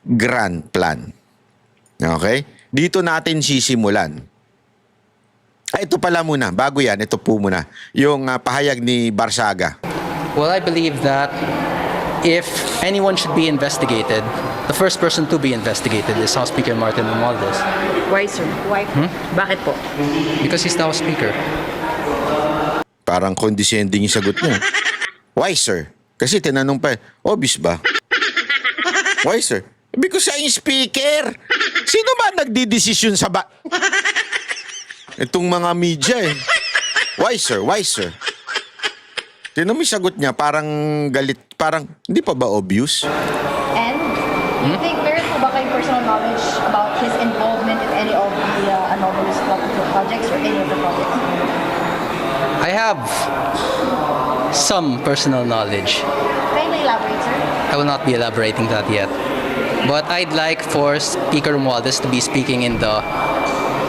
grand plan. Okay? Dito natin sisimulan. Ito pala muna, bago yan, ito po muna, yung pahayag ni Barsaga. Well, I believe that if anyone should be investigated, the first person to be investigated is House Speaker Martin Romualdez. Why, sir? Why? Bakit po? Because he's now Speaker. Parang condescending yung sagot niya. Why, sir? Kasi tinanong pa, obvious ba? Why, sir? Because I'm speaker. Sino ba nagdidesisyon sa itong mga media eh? Why, sir? Why, sir? Tinan mo yung sagot niya, parang galit, parang hindi pa ba obvious? And do you think meron po ba kayong personal knowledge about his involvement in any of the anomalous projects or any of the projects? I have some personal knowledge. Kindly elaborate, sir. I will not be elaborating that yet. But I'd like for Speaker Romualdez to be speaking in the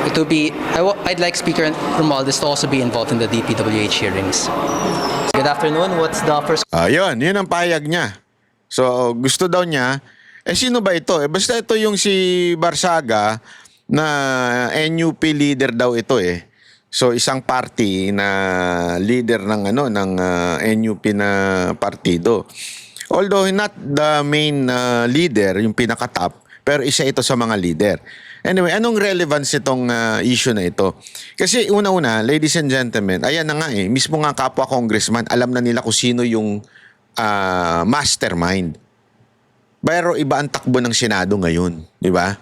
I'd like Speaker Romualdez to also be involved in the DPWH hearings. Good afternoon. What's the first? Yun ang pahayag niya. So, gusto daw niya, sino ba ito? Basta ito yung si Barsaga na NUP leader daw ito eh. So, isang party na leader ng NUP na partido. Although not the main leader, yung pinaka-top, pero isa ito sa mga leader. Anyway, anong relevance itong issue na ito? Kasi una-una, ladies and gentlemen, ayan na nga eh, mismo nga kapwa congressman, alam na nila kung sino yung mastermind. Pero iba ang takbo ng Senado ngayon, di ba?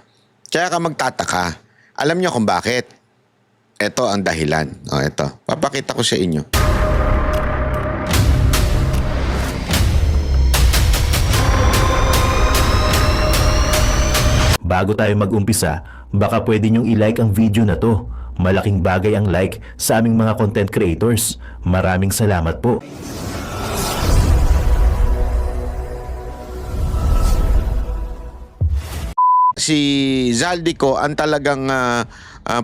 Kaya ka magtataka. Alam niyo kung bakit? Ito ang dahilan. Ito. Papakita ko sa inyo. Bago tayo mag-umpisa, baka pwede nyong i-like ang video na to. Malaking bagay ang like sa aming mga content creators. Maraming salamat po. Si Zaldico ang talagang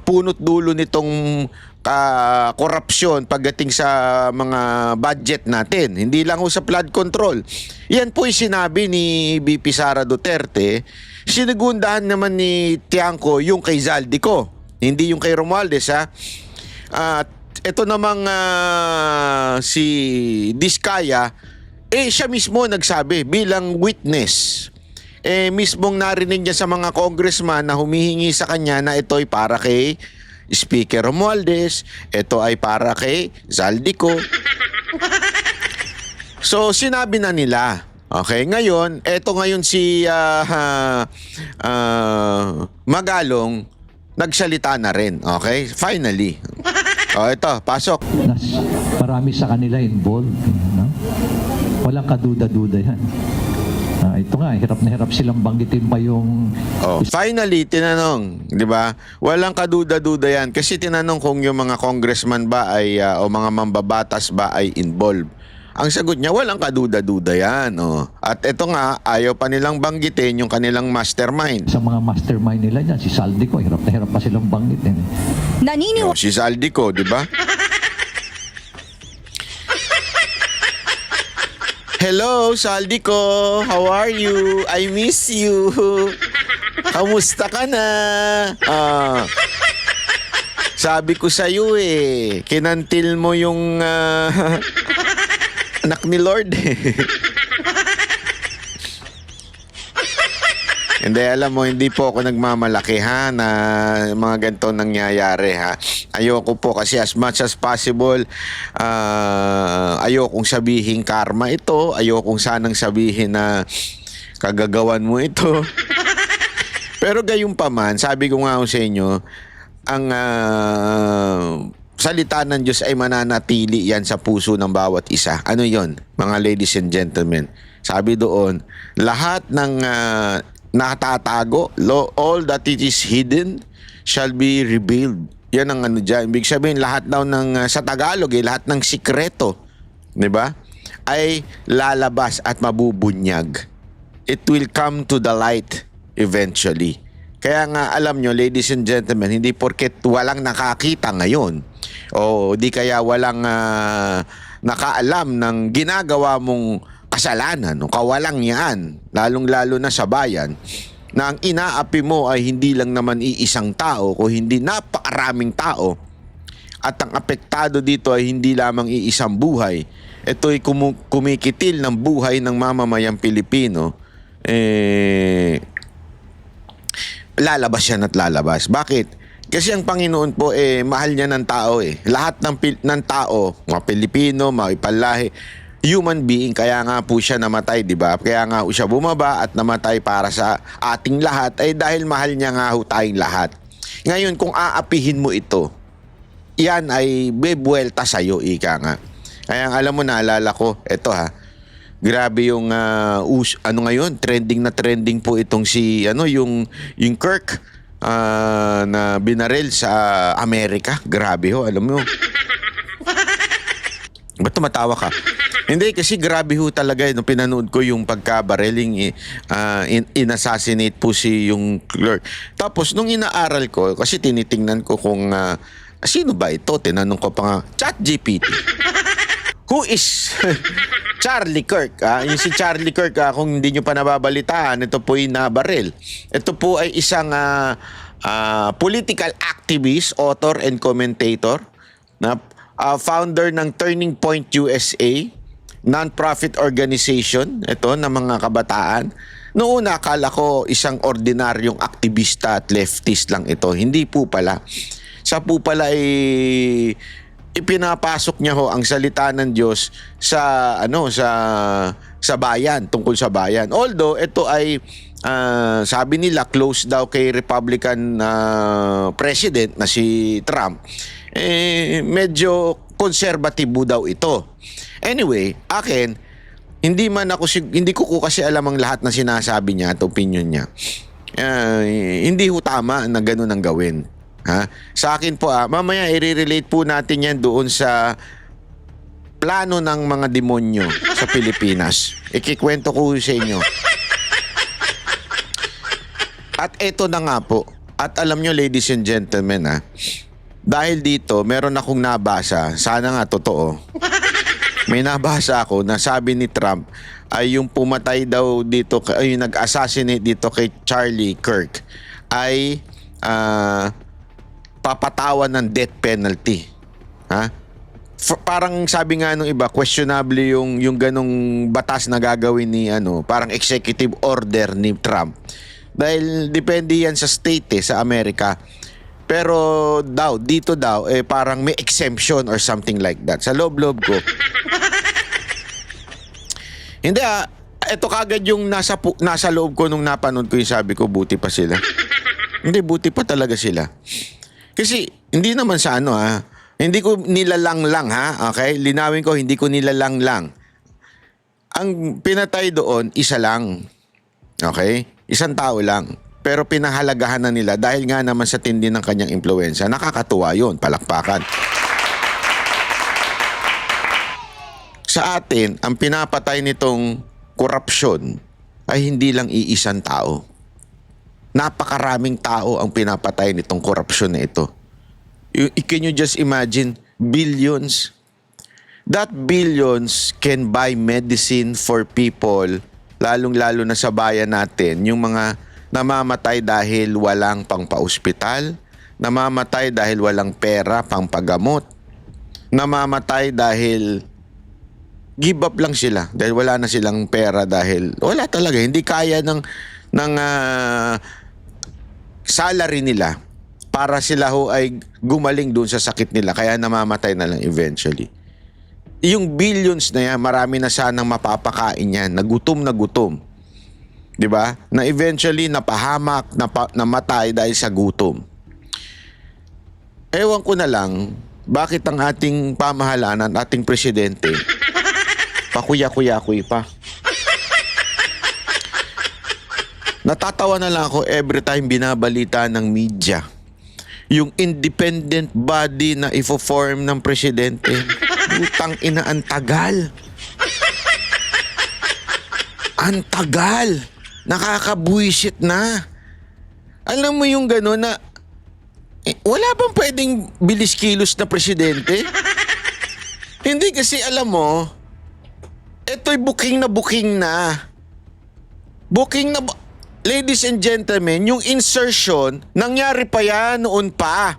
punot dulo nitong korupsyon pagdating sa mga budget natin. Hindi lang sa flood control. Yan po yung sinabi ni VP Sara Duterte. Sinigundahan naman ni Tiangco yung kay Zaldico, hindi yung kay Romualdez ha. At ito namang si Diskaya, siya mismo nagsabi bilang witness. Mismong narinig niya sa mga congressman na humihingi sa kanya na ito'y para kay Speaker Romualdez, ito ay para kay Zaldico. So sinabi na nila. Okay, ngayon, eto ngayon si Magalong nagsalita na rin. Okay, finally. Ito, pasok. Marami sa kanila involved. No? Walang kaduda-duda yan. Ito nga, hirap na hirap silang banggitin pa yung... Finally, tinanong, di ba? Walang kaduda-duda yan. Kasi tinanong kung yung mga congressman ba ay, o mga mambabatas ba ay involved. Ang sagot niya, walang kaduda-duda yan. At ito nga, ayaw pa nilang banggitin yung kanilang mastermind. Sa mga mastermind nila dyan, si Zaldico, hirap na hirap pa silang banggitin. Si Zaldico, di ba? Hello, Zaldico. How are you? I miss you. Kamusta ka na? Sabi ko sa'yo kinantil mo yung... anak ni Lord. Hindi, alam mo, hindi po ako nagmamalaki ha na mga ganito nangyayari ha. Ayoko po kasi as much as possible, ayokong sabihin karma ito, ayokong sanang sabihin na kagagawan mo ito. Pero gayon pa man, sabi ko nga sa inyo, ang salita ng Diyos ay mananatili yan sa puso ng bawat isa. Ano yon, mga ladies and gentlemen? Sabi doon, lahat ng nakatatago, all that it is hidden shall be revealed. Yan ang dyan. Ibig sabihin, lahat daw ng, sa Tagalog, lahat ng sikreto, di ba, ay lalabas at mabubunyag. It will come to the light eventually. Kaya nga, alam nyo, ladies and gentlemen, hindi porket walang nakakita ngayon, o di kaya walang nakaalam ng ginagawa mong kasalanan o kawalang yan, lalong-lalo na sa bayan, na ang inaapi mo ay hindi lang naman iisang tao, kung hindi napakaraming tao, at ang apektado dito ay hindi lamang iisang buhay, ito'y kumikitil ng buhay ng mamamayang Pilipino, lalabas yan at lalabas. Bakit? Kasi ang Panginoon po, mahal niya ng tao eh. Lahat ng tao, mga Pilipino, mga ipalahi, human being, kaya nga po siya namatay, di ba? Kaya nga po siya bumaba at namatay para sa ating lahat, ay dahil mahal niya nga ho tayong lahat. Ngayon, kung aapihin mo ito, yan ay bebuelta sa'yo, ika nga. Kaya alam mo, naalala ko, eto ha, grabe yung, ano ngayon, trending na trending po itong si, yung Kirk, na binaril sa Amerika. Grabe ho, alam mo. Ba't tumatawa ka? Hindi, kasi grabe ho talaga. Nung pinanood ko yung pagka-barreling, in-assassinate po si yung clerk. Tapos, nung inaaral ko, kasi tinitingnan ko kung sino ba ito? Tinanong ko pa nga, ChatGPT. Who is Charlie Kirk? Yung si Charlie Kirk, kung hindi nyo pa nababalitaan, ito po yung nabaril. Ito po ay isang political activist, author, and commentator na founder ng Turning Point USA, non-profit organization, ito, ng mga kabataan. Noong una, akala ko isang ordinaryong aktivista at leftist lang ito. Hindi po pala. Sa po pala ay ipinapasok niya ho ang salita ng Diyos sa sa bayan, tungkol sa bayan. Although ito ay sabi nila close daw kay Republican president na si Trump. Medyo konserbatibo daw ito. Anyway, akin hindi ko kasi alam ang lahat na sinasabi niya at opinion niya. Hindi ho tama na gano'n ang gawin. Ha? Sa akin po, mamaya i-relate po natin yan doon sa plano ng mga demonyo sa Pilipinas. Ikikwento ko sa inyo. At eto na nga po. At alam nyo, ladies and gentlemen, dahil dito, meron akong nabasa, sana nga totoo. May nabasa ako na sabi ni Trump ay yung pumatay daw dito, ay yung nag-assassinate dito kay Charlie Kirk ay papatawan ng death penalty. Ha? Parang sabi nga nung iba, questionable yung ganong batas na gagawin ni parang executive order ni Trump. Dahil depende yan sa state sa Amerika. Pero dito daw parang may exemption or something like that. Sa loob-loob ko. Hindi ito kagad yung nasa loob ko nung napanood ko yung sabi ko, buti pa sila. Hindi, buti pa talaga sila. Kasi hindi naman sa hindi ko nilalang lang okay? Linawin ko, hindi ko nilalang lang. Ang pinatay doon, isa lang. Okay? Isang tao lang. Pero pinahalagahan na nila dahil nga naman sa tindi ng kanyang impluwensya. Nakakatuwa yun, palakpakan. Sa atin, ang pinapatay nitong korupsyon ay hindi lang iisang tao. Napakaraming tao ang pinapatay nitong korupsyon na ito. Can you just imagine? Billions. That billions can buy medicine for people, lalong-lalo na sa bayan natin. Yung mga namamatay dahil walang pangpa-ospital, namamatay dahil walang pera pangpagamot, namamatay dahil give up lang sila dahil wala na silang pera, dahil wala talaga, hindi kaya ng salary nila para sila ho ay gumaling doon sa sakit nila, kaya namamatay na lang eventually. Yung billions na yan, marami na sanang mapapakain yan, nagutom. 'Di ba? Na eventually napahamak, namatay dahil sa gutom. Ewan ko na lang bakit ang ating pamahalaan, ang ating presidente pakuya-kuya-kuy pa. Natatawa na lang ako every time binabalita ng media yung independent body na ifo-form ng presidente. Utang ina, ang tagal. Ang tagal. Nakakabuisit na. Alam mo yung gano'n na wala bang pwedeng bilis-kilos na presidente? Hindi, kasi alam mo, ito'y booking na. Booking na. ladies and gentlemen, yung insertion, nangyari pa yan noon pa.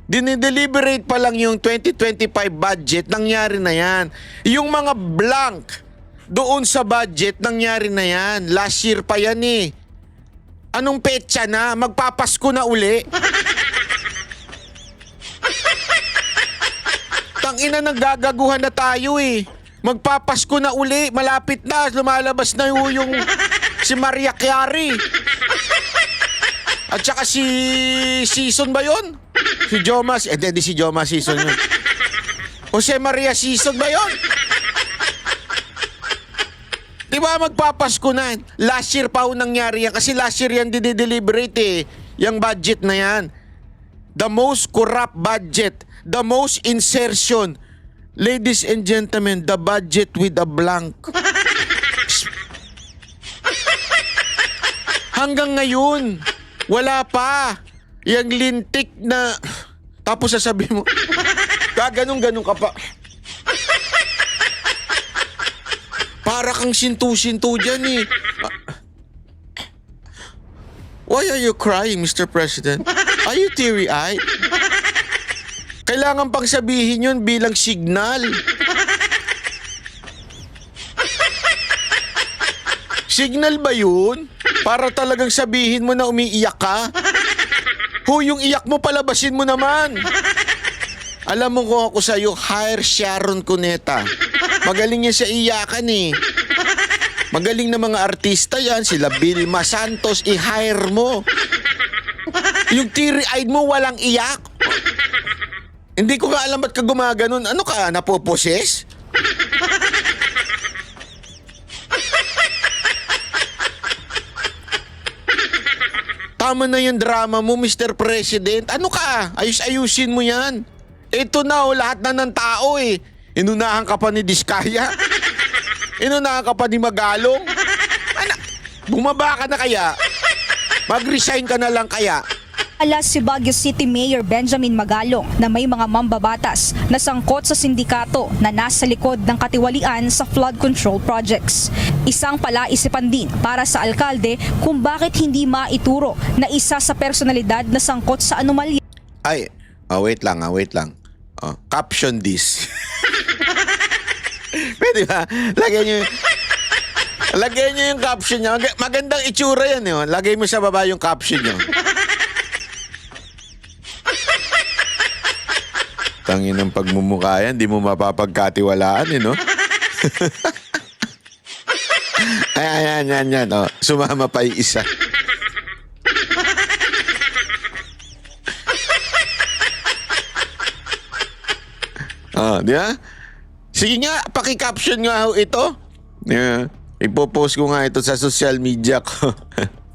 Dinideliberate pa lang yung 2025 budget, nangyari na yan. Yung mga blank doon sa budget, nangyari na yan. Last year pa yan eh. Anong petsa na? Magpapasko na uli. Tangina, naggagaguhan na tayo eh. Magpapasko na uli, malapit na, lumalabas na yung si Maria Chiari. At saka si Season ba yun? Si Jomas, hindi si Jomas Season yun. Jose Maria Season ba yun? Di ba magpapasko na? Last year pa nangyari yan. Kasi last year yan dinideliberate eh. Yung budget na yan. The most corrupt budget. The most insertion. Ladies and gentlemen, the budget with a blank. Hanggang ngayon, wala pa. Yang lintik na... Tapos sasabihin mo, gaganong-ganong ka pa. Para kang sintu-sintu dyan eh. Why are you crying, Mr. President? Are you teary-eyed? Kailangan pang sabihin yun bilang signal. Signal ba yun? Para talagang sabihin mo na umiiyak ka? Yung iyak mo palabasin mo naman. Alam mo kung ako sa'yo, hire Sharon Cuneta. Magaling yan sa iyakan eh. Magaling na mga artista yan, sila Vilma Santos, i-hire mo. Yung teary-eyed mo, walang iyak. Hindi ko nga alam ba't ka gumaganon. Ano ka, napoposes? Tama na yung drama mo, Mr. President. Ano ka? Ayusin mo yan. Ito na lahat na ng tao eh. Inunahan ka pa ni Diskaya. Inunahan ka pa ni Magalong. Bumaba ka na kaya? Mag-resign ka na lang kaya? Alas si Baguio City Mayor Benjamin Magalong na may mga mambabatas na sangkot sa sindikato na nasa likod ng katiwalian sa flood control projects. Isang palaisipan din para sa alkalde kung bakit hindi maituro na isa sa personalidad na sangkot sa anomalya. Ay, wait lang. Caption this. Pwede ba? Lagay nyo yung caption nyo. Magandang itsura yan. Lagay mo sa baba yung caption nyo. Tangin ng pagmumukha yan, di mo mapapagkatiwalaan no? Ayan. Sumama pa yung isa. Di ba? Sige nga, paki-caption nga ito. Yeah. Ipopost ko nga ito sa social media ko.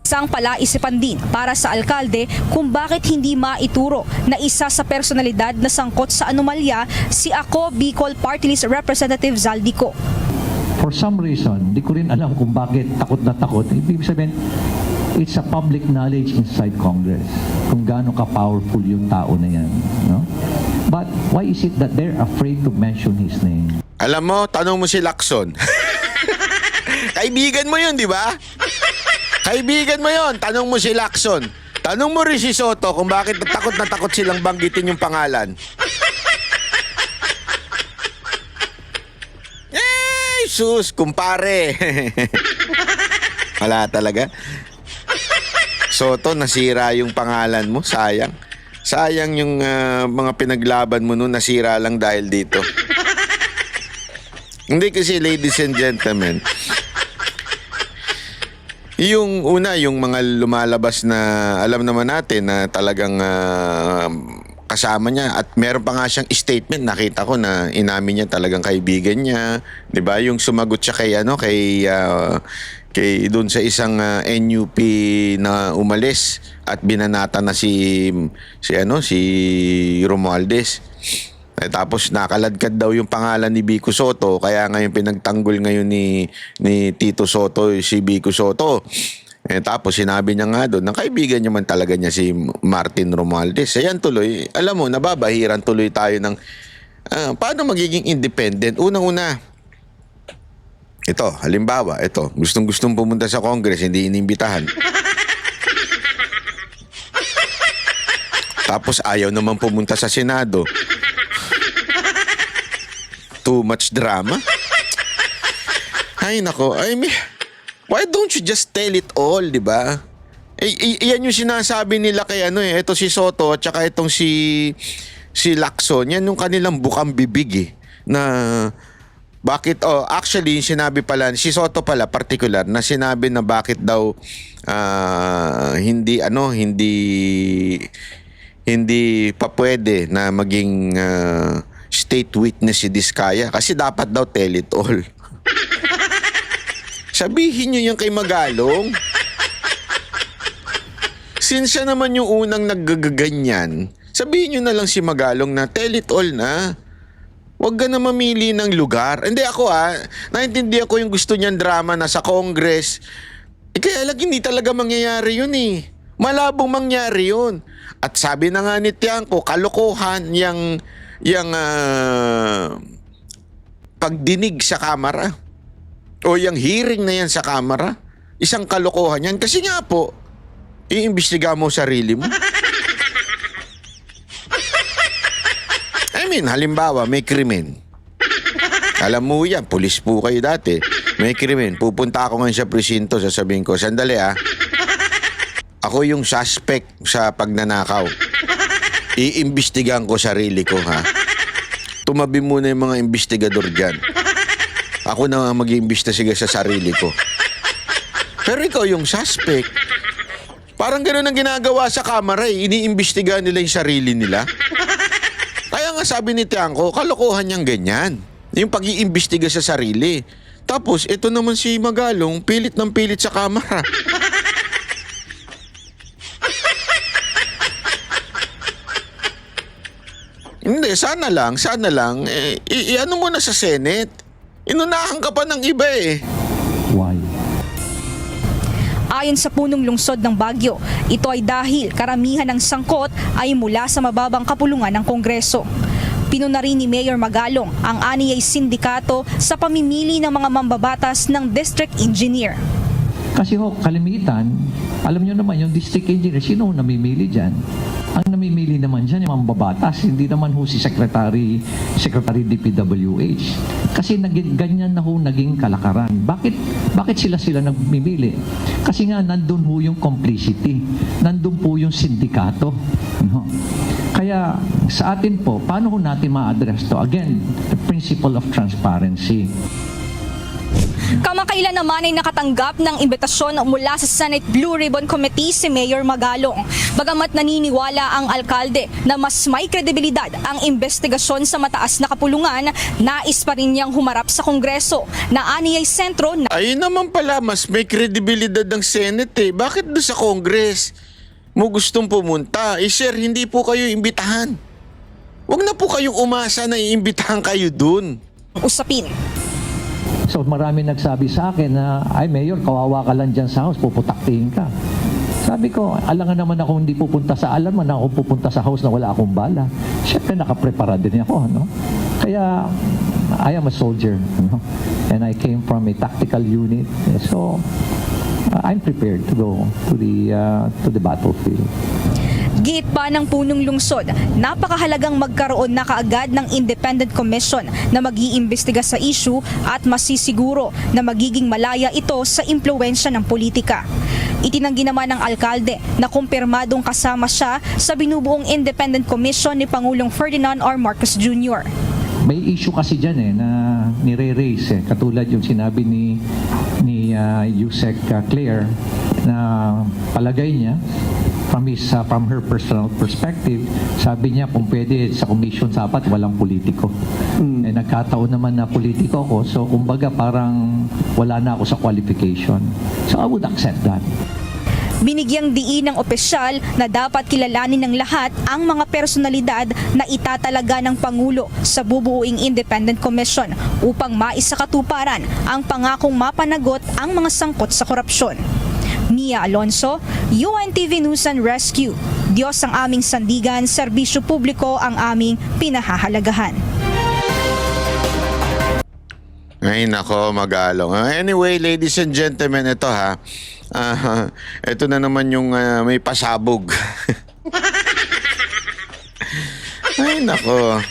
Isang palaisipan din para sa alkalde kung bakit hindi maituro na isa sa personalidad na sangkot sa anomalya si Ako Bicol Party List Representative Zaldico. For some reason, di ko rin alam kung bakit takot na takot. Ibig sabihin, it's a public knowledge inside Congress kung gaano ka-powerful yung tao na yan. No? But why is it that they're afraid to mention his name? Alam mo, tanong mo si Lacson. Kaibigan mo yun, di ba? Kaibigan mo yon, tanong mo si Lacson. Tanong mo rin si Soto kung bakit na takot silang banggitin yung pangalan. Sus, kumpare. Wala talaga. Soto, nasira yung pangalan mo, sayang. Sayang yung mga pinaglaban mo noon, nasira lang dahil dito. Hindi kasi, ladies and gentlemen, yung una, yung mga lumalabas na alam naman natin na talagang kasama niya at meron pa nga siyang statement, nakita ko na inamin niya talagang kaibigan niya, 'di ba? Yung sumagot siya kay doon sa isang NUP na umalis at binanata na si Romualdez. Tapos nakaladkad daw yung pangalan ni Vico Soto, kaya ngayon pinagtanggol ngayon ni Tito Soto si Vico Soto. Tapos sinabi niya nga doon, ng kaibigan niya man talaga niya si Martin Romualdez. Ayan tuloy, alam mo, nababahiran tuloy tayo ng paano magiging independent. Unang-una, Ito, halimbawa, ito, gustong-gustong pumunta sa Congress, hindi inimbitahan. Tapos ayaw naman pumunta sa Senado. Too much drama. Ay nako, why don't you just tell it all, di ba? Yan yung sinasabi nila kay ito si Soto at saka itong si Lacson, yan yung kanilang bukang bibig na bakit, actually sinabi pala, si Soto pala particular na sinabi na bakit daw hindi pa pwede na maging state witness si Diskaya kasi dapat daw tell it all. Sabihin nyo yan kay Magalong. Since siya naman yung unang naggaganyan, sabihin nyo na lang si Magalong na tell it all na. Huwag ka na mamili ng lugar. Hindi ako naintindihan ko yung gusto niyang drama na sa Congress. Kaya lang hindi talaga mangyayari yun Malabong mangyari yun. At sabi na nga ni Tiangco, kalokohan yung pagdinig sa kamera. O yung hearing na yan sa kamera. Isang kalokohan yan. Kasi nga po, iimbestiga mo sarili mo. Halimbawa, may krimen. Alam mo yan, pulis po kayo dati. May krimen. Pupunta ako ngayon sa presinto, sasabihin ko, sandali ako yung suspect sa pagnanakaw. Iimbestigahan ko sarili ko, Tumabi muna yung mga investigador dyan. Ako na nga mag-iimbestiga sa sarili ko. Pero ikaw yung suspect. Parang gano'n ang ginagawa sa kamera iniimbestigahan nila yung sarili nila. Kaya nga sabi ni Tiangco, kalokohan niyang ganyan. Yung pag-iimbestiga sa sarili. Tapos, ito naman si Magalong, pilit ng pilit sa kamera. Hindi, sana lang, ano mo na sa Senate. Inunahan ka pa ng iba Why? Ayon sa punong lungsod ng Baguio, ito ay dahil karamihan ng sangkot ay mula sa mababang kapulungan ng Kongreso. Pinuna rin ni Mayor Magalong ang aniyay sindikato sa pamimili ng mga mambabatas ng district engineer. Kasi kalimitan, alam nyo naman yung district engineer, sino namimili dyan? Ang namimili naman dyan yung mambabatas, hindi naman si Secretary DPWH. Kasi ganyan na naging kalakaran. Bakit sila nagmimili? Kasi nga nandun yung complicity, nandun po yung sindikato. No? Kaya sa atin po, paano natin ma-address to? Again, the principle of transparency. Kamakailan naman ay nakatanggap ng imbitasyon mula sa Senate Blue Ribbon Committee si Mayor Magalong. Bagamat naniniwala ang alkalde na mas may kredibilidad ang investigasyon sa mataas na kapulungan, nais pa rin niyang humarap sa Kongreso na aniyay sentro na Ayun naman pala, mas may kredibilidad ng Senate Bakit doon sa Congress mo gustong pumunta? Sir, hindi po kayo imbitahan. Huwag na po kayong umasa na iimbitahan kayo doon. usapin. So marami nagsabi sa akin na, ay Mayor, kawawa ka lang dyan sa house, puputaktihin ka. Sabi ko, alangan naman ako hindi pupunta sa, alam mo na ako pupunta sa house na wala akong bala. Siyempre nakaprepara din ako, no? Kaya, I am a soldier, no? And I came from a tactical unit. So, I'm prepared to go to the battlefield. Giit pa ng punong lungsod, napakahalagang magkaroon na kaagad ng independent commission na mag-iimbestiga sa issue at masisiguro na magiging malaya ito sa impluwensya ng politika. Itinanggi naman ng alkalde na kumpirmadong kasama siya sa binubuong independent commission ni Pangulong Ferdinand R. Marcos Jr. May issue kasi dyan na nire-raise katulad yung sinabi ni Yusek Claire na palagay niya from her personal perspective, sabi niya kung pwede sa commission dapat walang politiko. Eh nagkataon naman na politiko ako, so kumbaga parang wala na ako sa qualification. So I would accept that. Binigyang diin ng opisyal na dapat kilalanin ng lahat ang mga personalidad na itatalaga ng Pangulo sa bubuuing Independent Commission upang maisakatuparan ang pangakong mapanagot ang mga sangkot sa korupsyon. Mia Alonso, UNTV News and Rescue. Diyos ang aming sandigan, serbisyo publiko ang aming pinahahalagahan. Ay, nako, Magalong. Anyway, ladies and gentlemen, ito ha. Ito na naman yung may pasabog. Ay, nako.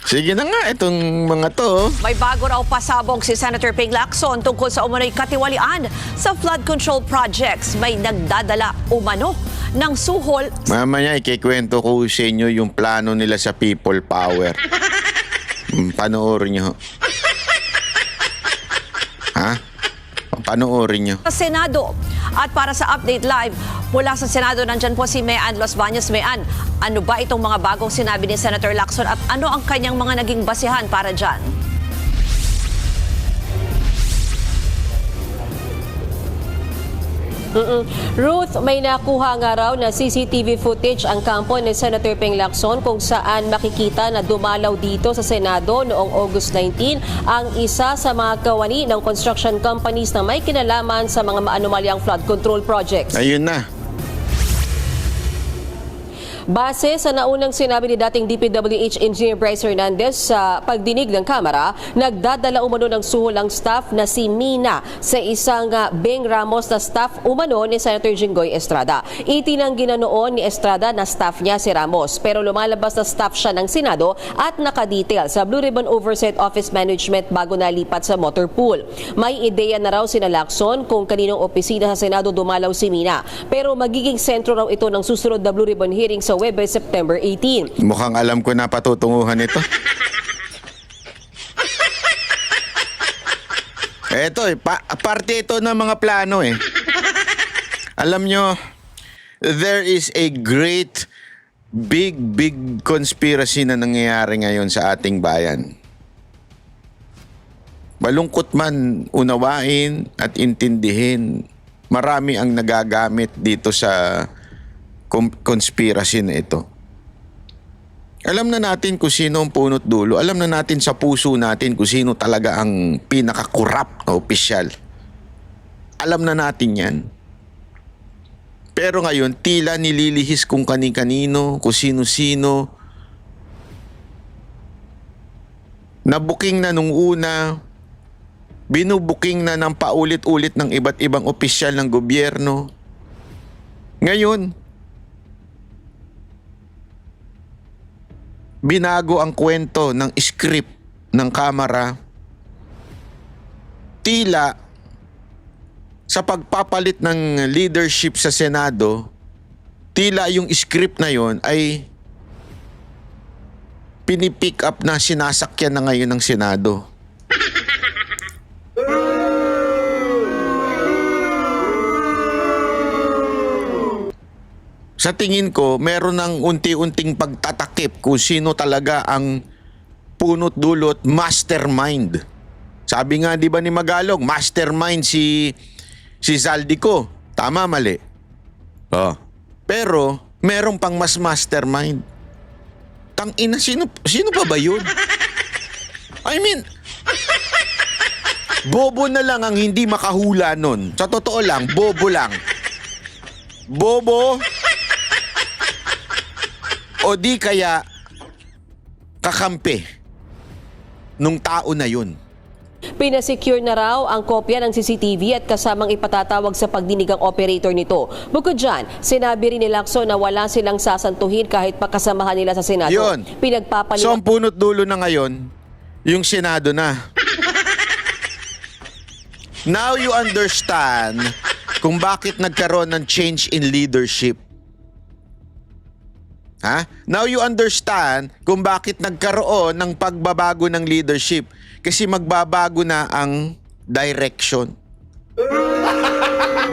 Sige na nga, itong mga to. May bago raw pasabog si Senator Ping Lacson tungkol sa umano'y katiwalian sa flood control projects. May nagdadala umano ng suhol. Mamaya, ikikwento ko sa inyo yung plano nila sa People Power. Panoorin nyo. Ha? Panoorin nyo. Sa Senado. At para sa Update Live, mula sa Senado, nandyan po si Mean Los Baños. Mean, ano ba itong mga bagong sinabi ni Senator Lacson at ano ang kanyang mga naging basihan para dyan? Ruth, may nakuha nga raw na CCTV footage ang kampo ni Senator Ping Lacson kung saan makikita na dumalaw dito sa Senado noong August 19 ang isa sa mga kawani ng construction companies na may kinalaman sa mga maanumalyang flood control projects. Ayun na. Base sa naunang sinabi ni dating DPWH Engineer Bryce Hernandez sa pagdinig ng Kamara, nagdadala umano ng suhol ang staff na si Mina sa isang Beng Ramos na staff umano ni Senator Jinggoy Estrada. Itinanggi na noon ni Estrada na staff niya si Ramos, pero lumalabas na staff siya ng Senado at nakadetail sa Blue Ribbon Oversight Office Management bago nalipat sa motor pool. May ideya na raw sina Lacson kung kaninong opisina sa Senado dumalaw si Mina, pero magiging sentro raw ito ng susunod na Blue Ribbon hearing sa Webes, September 18. Mukhang alam ko na patutunguhan ito. Ito parte ito ng mga plano eh. Alam nyo, there is a great big conspiracy na nangyayari ngayon sa ating bayan. Malungkot man unawain at intindihin, marami ang nagagamit dito sa conspiracy na ito. Alam na natin kung sino ang punot dulo. Alam na natin sa puso natin kung sino talaga ang pinaka-corrupt na opisyal. Alam na natin yan. Pero ngayon, tila nililihis kung kani-kanino, kung sino-sino. Nabuking na nung una, binubuking na ng paulit-ulit ng iba't ibang opisyal ng gobyerno. Ngayon, binago ang kwento ng script ng Kamara. Tila sa pagpapalit ng leadership sa Senado, tila yung script na yon ay pinipick up na sinasakyan na ngayon ng Senado. Sa tingin ko, meron ng unti-unting pagtatakip kung sino talaga ang punot dulot, mastermind. Sabi nga, di ba ni Magalong, mastermind si Zaldico. Tama, mali? Oh. Pero, meron pang mas mastermind. Tangina, sino pa ba yun? I mean, bobo na lang ang hindi makahula nun. Sa totoo lang, bobo lang. Bobo, o di kaya kakampi nung tao na yun. Pinasecure na raw ang kopya ng CCTV at kasamang ipatatawag sa pagdinig ang operator nito. Bukod dyan, sinabi rin ni Lacson na wala silang sasantuhin kahit pakasamahan nila sa Senado. Yun. So ang punot dulo na ngayon, yung Senado na. Now you understand kung bakit nagkaroon ng change in leadership. Ha? Now you understand kung bakit nagkaroon ng pagbabago ng leadership. Kasi magbabago na ang direction.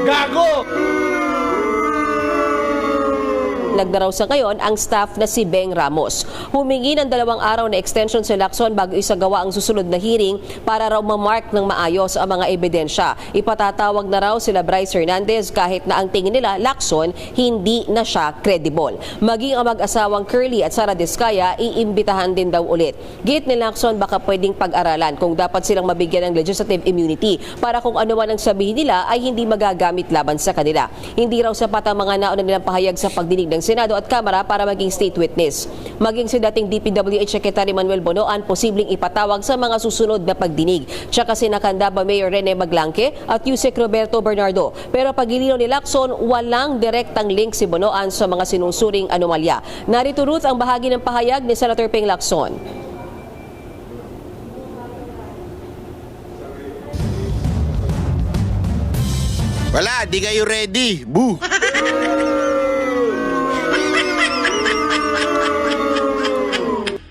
Gago! Nagdaraw sa ngayon ang staff na si Beng Ramos. Humingi ng 2 araw na extension si Lacson bago isagawa ang susunod na hearing para raw ma-mark ng maayos ang mga ebidensya. Ipatatawag na raw sila Bryce Hernandez kahit na ang tingin nila Lacson hindi na siya credible. Maging ang mag-asawang Curly at Sara Diskaya iimbitahan din daw ulit. Git ni Lacson baka pwedeng pag-aralan kung dapat silang mabigyan ng legislative immunity para kung ano man ang sabihin nila ay hindi magagamit laban sa kanila. Hindi raw sapat ang mga nauna nilang pahayag sa pagdinig ng Senado at Kamara para maging state witness. Maging si dating DPWH Secretary Manuel Bonoan posibleng ipatawag sa mga susunod na pagdinig. Tsaka si Candaba Mayor Rene Maglangke at Yusek Roberto Bernardo. Pero pagilinaw ni Lacson, walang direktang link si Bonoan sa mga sinusuring anomalya. Narito Ruth ang bahagi ng pahayag ni Senator Ping Lacson. Wala, di kayo ready. Boo!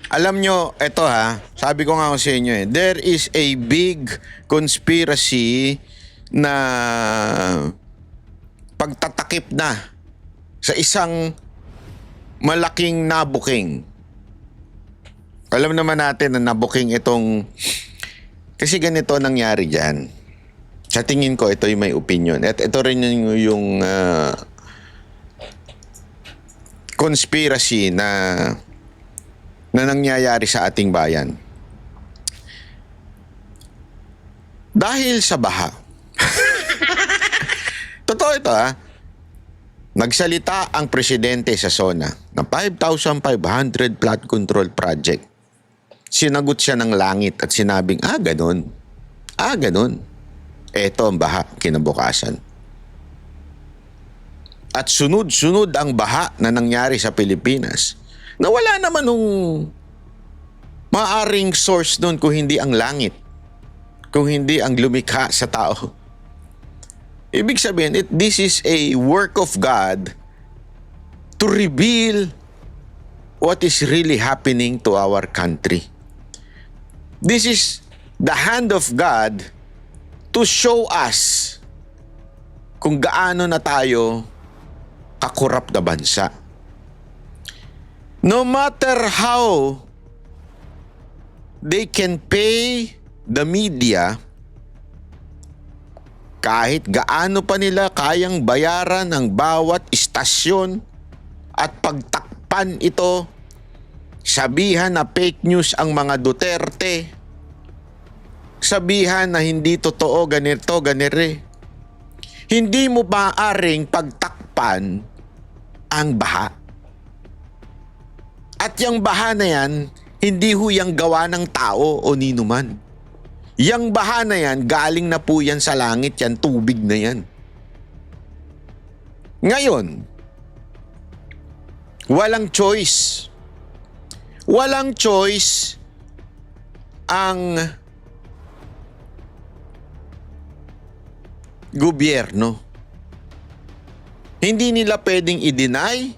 Alam nyo, eto sabi ko nga sa inyo there is a big conspiracy na pagtatakip na sa isang malaking nabuking. Alam naman natin na nabuking itong, kasi ganito nangyari dyan. Sa tingin ko, ito yung may opinion. At ito rin yung conspiracy na nangyayari sa ating bayan. Dahil sa baha. Totoo ito Nagsalita ang presidente sa SONA ng 5,500 flood control project. Sinagot siya ng langit at sinabing, ganun. Ganun. Eto ang baha kinabukasan. At sunod-sunod ang baha na nangyari sa Pilipinas na wala naman nung maaring source nun kung hindi ang langit, kung hindi ang lumikha sa tao. Ibig sabihin, this is a work of God to reveal what is really happening to our country. This is the hand of God to show us kung gaano na tayo kakurap na bansa. No matter how they can pay the media, kahit gaano pa nila kayang bayaran ang bawat istasyon at pagtakpan ito, sabihan na fake news ang mga Duterte, sabihan na hindi totoo ganito, ganire, hindi mo maaaring pagtakpan ang baha. At yung baha na yan, hindi ho yung gawa ng tao o ninuman. Yang baha na yan, galing na po yan sa langit, yan tubig na yan. Ngayon, walang choice. Walang choice ang gobyerno. Hindi nila pwedeng i-deny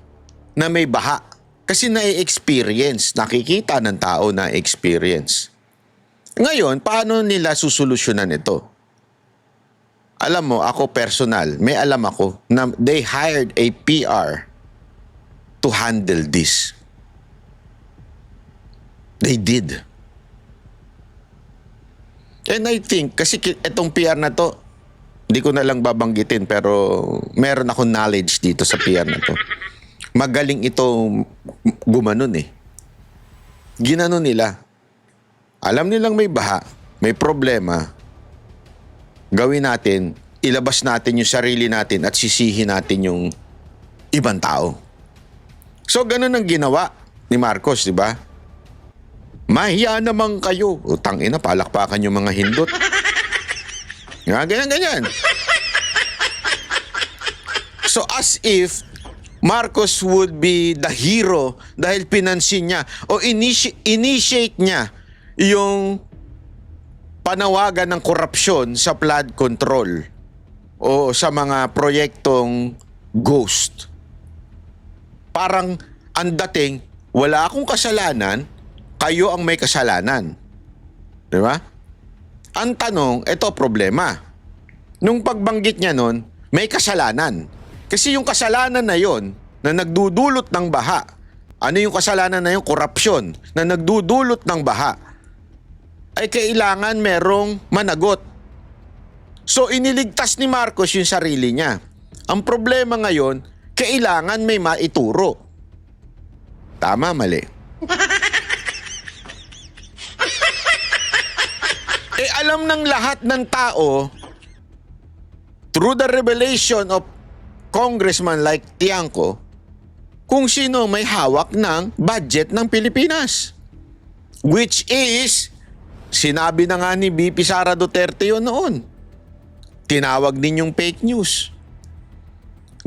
na may baha. Kasi na-experience, nakikita ng tao na experience. Ngayon, paano nila susolusyonan ito? Alam mo, ako personal, may alam ako na they hired a PR to handle this. They did. And I think, kasi itong PR na to, hindi ko na lang babanggitin pero meron akong knowledge dito sa PR na to. Magaling ito gumanon Ginanon nila. Alam nilang may baha, may problema. Gawin natin, ilabas natin yung sarili natin at sisihin natin yung ibang tao. So ganun ang ginawa ni Marcos, di ba? Mahiya naman kayo. Tangina, palakpakan yung mga hindot. Ganyan. So as if Marcos would be the hero dahil pinansin niya o initiate niya yung panawagan ng korupsyon sa flood control o sa mga proyektong ghost. Parang ang dating, wala akong kasalanan, kayo ang may kasalanan. Di ba? Ang tanong, ito problema. Nung pagbanggit niya nun, may kasalanan. Kasi yung kasalanan na yon na nagdudulot ng baha, ano yung kasalanan na yung korupsyon na nagdudulot ng baha, ay kailangan merong managot. So iniligtas ni Marcos yung sarili niya. Ang problema ngayon, kailangan may maituro. Tama, mali. Alam ng lahat ng tao, through the revelation of Congressman like Tiangco, kung sino may hawak ng budget ng Pilipinas. Which is, sinabi na nga ni VP Sara Duterte yun noon. Tinawag din yung fake news.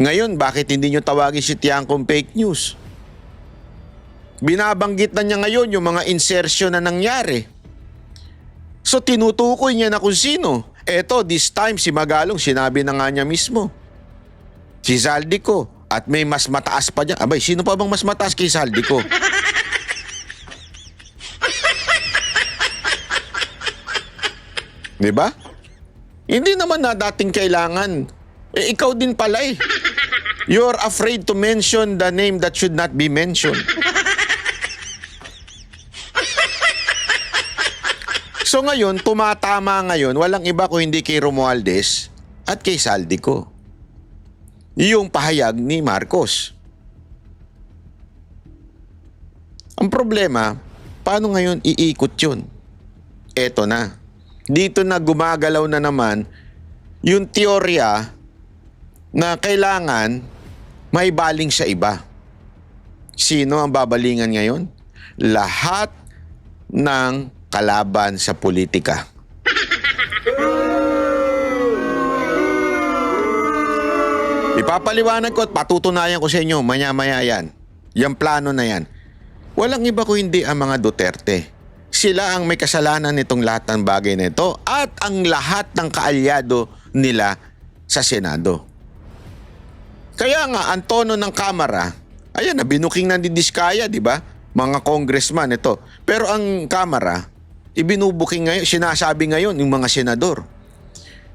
Ngayon, bakit hindi nyo tawagin si Tiangcong fake news? Binabanggit na niya ngayon yung mga insertion na nangyari. So tinutukoy niya na kung sino. Eto, this time si Magalong, sinabi na nga niya mismo. Si Zaldico. At may mas mataas pa dyan. Abay, sino pa bang mas mataas kay Zaldico? Diba? Hindi naman na dating kailangan. Ikaw din pala eh. You're afraid to mention the name that should not be mentioned. So ngayon, tumatama ngayon, walang iba kung hindi kay Romualdez at kay Zaldico. Yung pahayag ni Marcos. Ang problema, paano ngayon iikot yun? Eto na. Dito na gumagalaw na naman yung teorya na kailangan may baling sa iba. Sino ang babalingan ngayon? Lahat ng kalaban sa politika. Ipapaliwanag ko at patutunayan ko sa inyo maya-maya yan. Yung plano na yan. Walang iba ko hindi ang mga Duterte. Sila ang may kasalanan nitong lahat ng bagay na ito at ang lahat ng kaalyado nila sa Senado. Kaya nga, ang tono ng Kamara, ayan na, binuking na ni Diskaya, di ba? Mga congressman ito. Pero ang Kamara, ibinubuking ngayon, sinasabi ngayon yung mga senador.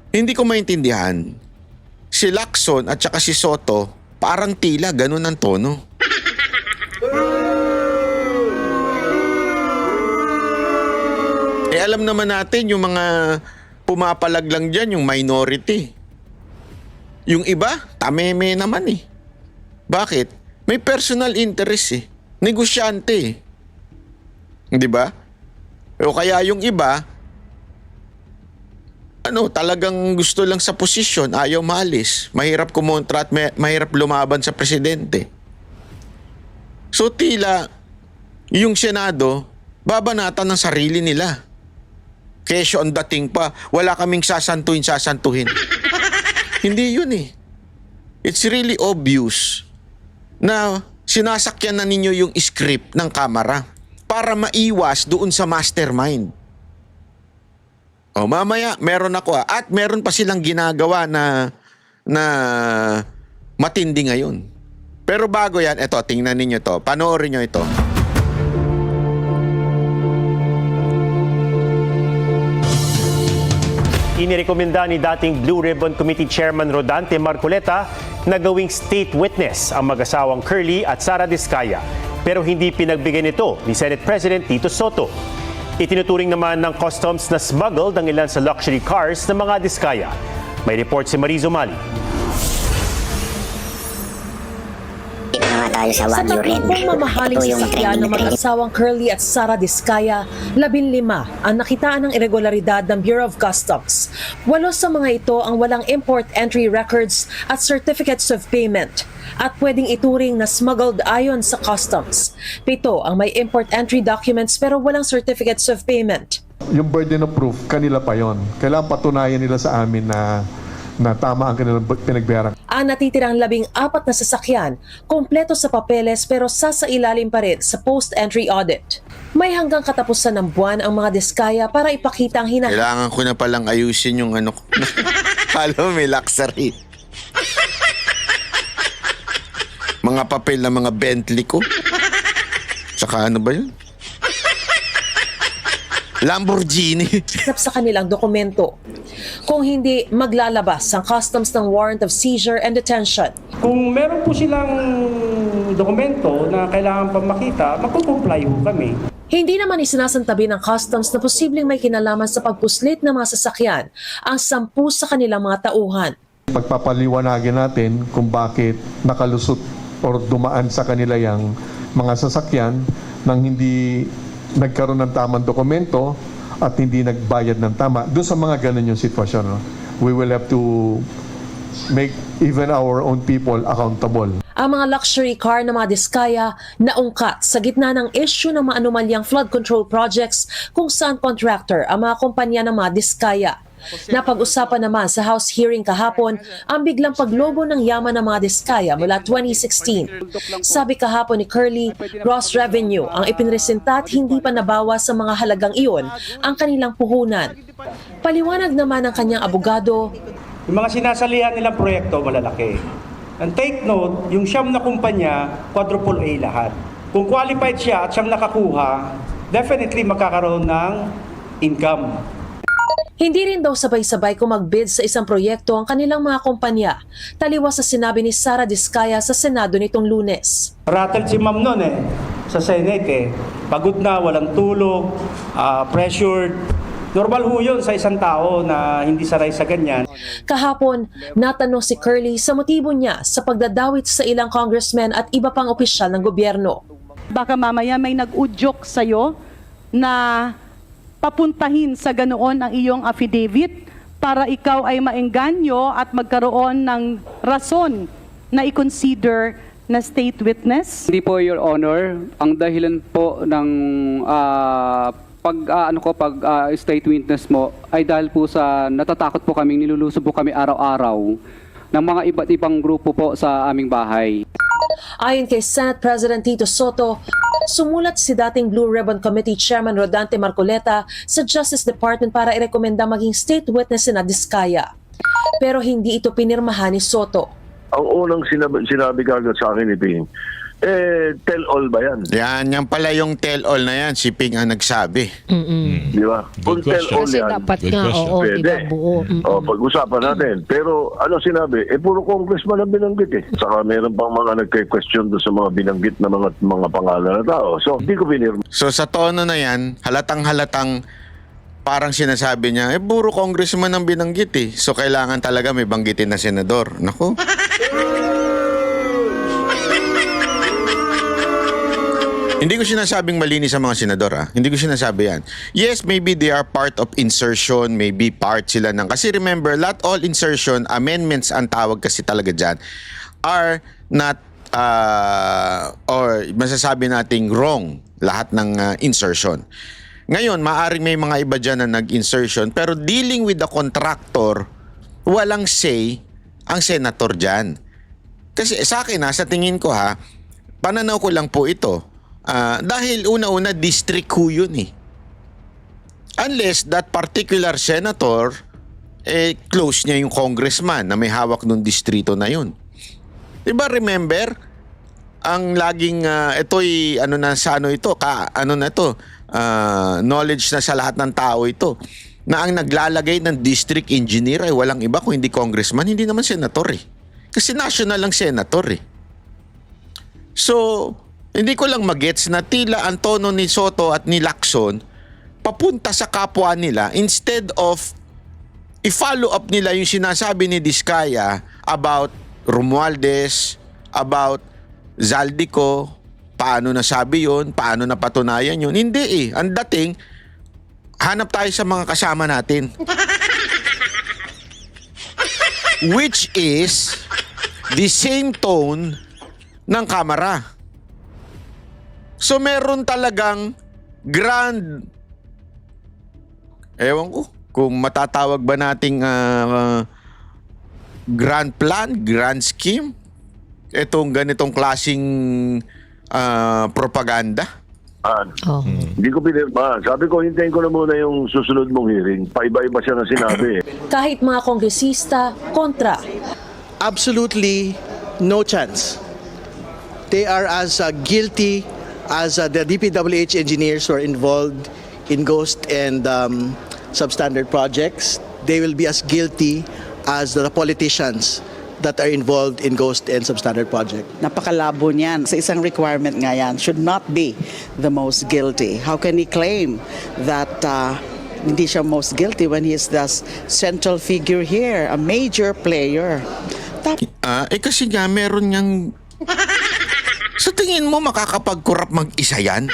Hindi ko maintindihan. Si Lacson at saka si Soto, parang tila, ganun ang tono. Alam naman natin yung mga pumapalag lang dyan, yung minority. Yung iba, tameme naman eh. Bakit? May personal interest eh. Negosyante eh. Di ba? O kaya yung iba, talagang gusto lang sa posisyon, ayaw maalis. Mahirap kumontra at mahirap lumaban sa presidente. So tila, yung Senado, babanatan ng sarili nila. Kesyo ang dating pa, wala kaming sasantuhin. Hindi yun eh. It's really obvious na sinasakyan na ninyo yung script ng Kamara para maiwas doon sa mastermind. O mamaya, meron ako at meron pa silang ginagawa na matindi ngayon. Pero bago yan, eto, tingnan ninyo to, panoorin nyo ito. Inirekomenda ni dating Blue Ribbon Committee Chairman Rodante Marcoleta na gawing state witness ang mag-asawang Curly at Sara Diskaya. Pero hindi pinagbigyan ito ni Senate President Tito Soto. Itinuturing naman ng customs na smuggled ang ilan sa luxury cars ng mga Diskaya. May report si Marizo Mali. Tayo sa Wagyu Red. Sa mamahaling sasakyan ng mag-asawang Curly at Sara Diskaya, 15 ang nakitaan ng irregularidad ng Bureau of Customs. 8 sa mga ito ang walang import entry records at certificates of payment at pwedeng ituring na smuggled ayon sa customs. 7 ang may import entry documents pero walang certificates of payment. Yung burden of proof, kanila pa yon. Kailangan patunayan nila sa amin na tama ang kanilang pinagbayaran. Ang natitirang 14 na sasakyan, kompleto sa papeles pero sasailalim pa rin sa post-entry audit. May hanggang katapusan ng buwan ang mga Diskaya para ipakita ang hinahanap. Kailangan ko na palang ayusin yung Alam mo, may luxury. Mga papel na mga Bentley ko. Saka ano ba yun? Lamborghini. Sa kanilang dokumento. Kung hindi, maglalabas ang customs ng warrant of seizure and detention. Kung meron po silang dokumento na kailangan pa makita, magpo-comply ho kami. Hindi naman isinasantabi ng customs na posibleng may kinalaman sa pagpuslit ng mga sasakyan ang 10 sa kanilang mga tauhan. Pagpapaliwanagin natin kung bakit nakalusot or dumaan sa kanila yung mga sasakyan nang hindi nagkaroon ng tamang dokumento at hindi nagbayad ng tama. Doon sa mga ganun yung sitwasyon, we will have to make even our own people accountable. Ang mga luxury car ng mga Diskaya naungkat sa gitna ng issue ng mga anomalyang flood control projects kung saan contractor ang mga kumpanya ng mga Diskaya. Napag-usapan naman sa House hearing kahapon ang biglang paglobo ng yaman ng mga Diskaya mula 2016. Sabi kahapon ni Curly, gross revenue ang ipinresenta at hindi pa nabawas sa mga halagang iyon ang kanilang puhunan. Paliwanag naman ng kanyang abogado, Yung mga sinasalihan nilang proyekto, malalaki. And take note, yung siyam na kumpanya, quadruple A lahat. Kung qualified siya at siyang nakakuha, definitely magkakaroon ng income. hindi rin daw sabay-sabay kung mag-bid sa isang proyekto ang kanilang mga kumpanya. Taliwas sa sinabi ni Sara Diskaya sa Senado nitong Lunes. Rattled si ma'am nun sa Senate Pagod na, walang tulog, pressured. Normal ho yun sa isang tao na hindi saray sa ganyan. Kahapon, natanong si Curly sa motibo niya sa pagdadawit sa ilang congressmen at iba pang opisyal ng gobyerno. Baka mamaya may nag-udyok sa'yo na papuntahin sa ganoon ang iyong affidavit para ikaw ay maengganyo at magkaroon ng rason na i-consider na state witness? Hindi po, Your Honor. Ang dahilan po ng state witness mo ay dahil po sa natatakot po kami, nilulusob po kami araw-araw ng mga iba't ibang grupo po sa aming bahay. Ayon kay Senate President Tito Soto, sumulat si dating Blue Ribbon Committee Chairman Rodante Marcoleta sa Justice Department para irekomenda maging state witness na Diskaya. Pero hindi ito pinirmahan ni Soto. Ang unang sinabi kagad sa akin ni Ping, tell all ba yan? Yan pala yung tell all na yan, si Ping ang nagsabi. Di ba? Kung tell all Kasi yan, dapat nga, pwede. buo. Pag-usapan natin. Pero ano sinabi? Puro congressman ang binanggit Saka meron pang mga nagke-question doon sa mga binanggit na mga pangalan na tao. So, hindi ko pinirma. So sa tono na yan, halatang parang sinasabi niya, puro congressman ang binanggit So kailangan talaga may banggitin na senador. Naku. Hindi ko sinasabing malinis sa mga senador Hindi ko sinasabi yan. Yes, maybe they are part of insertion, maybe part sila ng... Kasi remember, not all insertion, amendments ang tawag kasi talaga dyan, are not, or masasabi nating wrong lahat ng insertion. Ngayon, maaaring may mga iba dyan na nag-insertion, pero dealing with the contractor, walang say ang senator dyan. Kasi sa akin sa tingin ko pananaw ko lang po ito. Dahil una-una district ho yun Unless that particular senator close niya yung congressman na may hawak ng distrito na yun. Diba remember ang laging ito'y knowledge na sa lahat ng tao ito na ang naglalagay ng district engineer ay walang iba kung hindi congressman, hindi naman senator Kasi national lang senator So hindi ko lang magets na tila ang tono ni Soto at ni Lacson papunta sa kapwa nila instead of i-follow up nila yung sinasabi ni Diskaya about Romualdez, about Zaldico, paano nasabi yun, paano napatunayan yun. Hindi Ang dating, hanap tayo sa mga kasama natin. Which is the same tone ng Kamara. So meron talagang grand, ewan ko kung matatawag ba nating grand plan, grand scheme, itong ganitong klaseng propaganda. Hindi ko pinirma. Sabi ko, hintayin ko na muna yung susunod mong hearing. Paiba-iba siya na sinabi Kahit mga kongresista, kontra. Absolutely no chance. They are as guilty as the DPWH engineers who are involved in ghost and substandard projects. They will be as guilty as the politicians that are involved in ghost and substandard project. Napakalabo niyan. Sa isang requirement nga yan, should not be the most guilty. How can he claim that hindi siya most guilty when he is the central figure here, a major player? Kasi nga meron niyang... Sa tingin mo makakapag-corrupt mag-isa yan?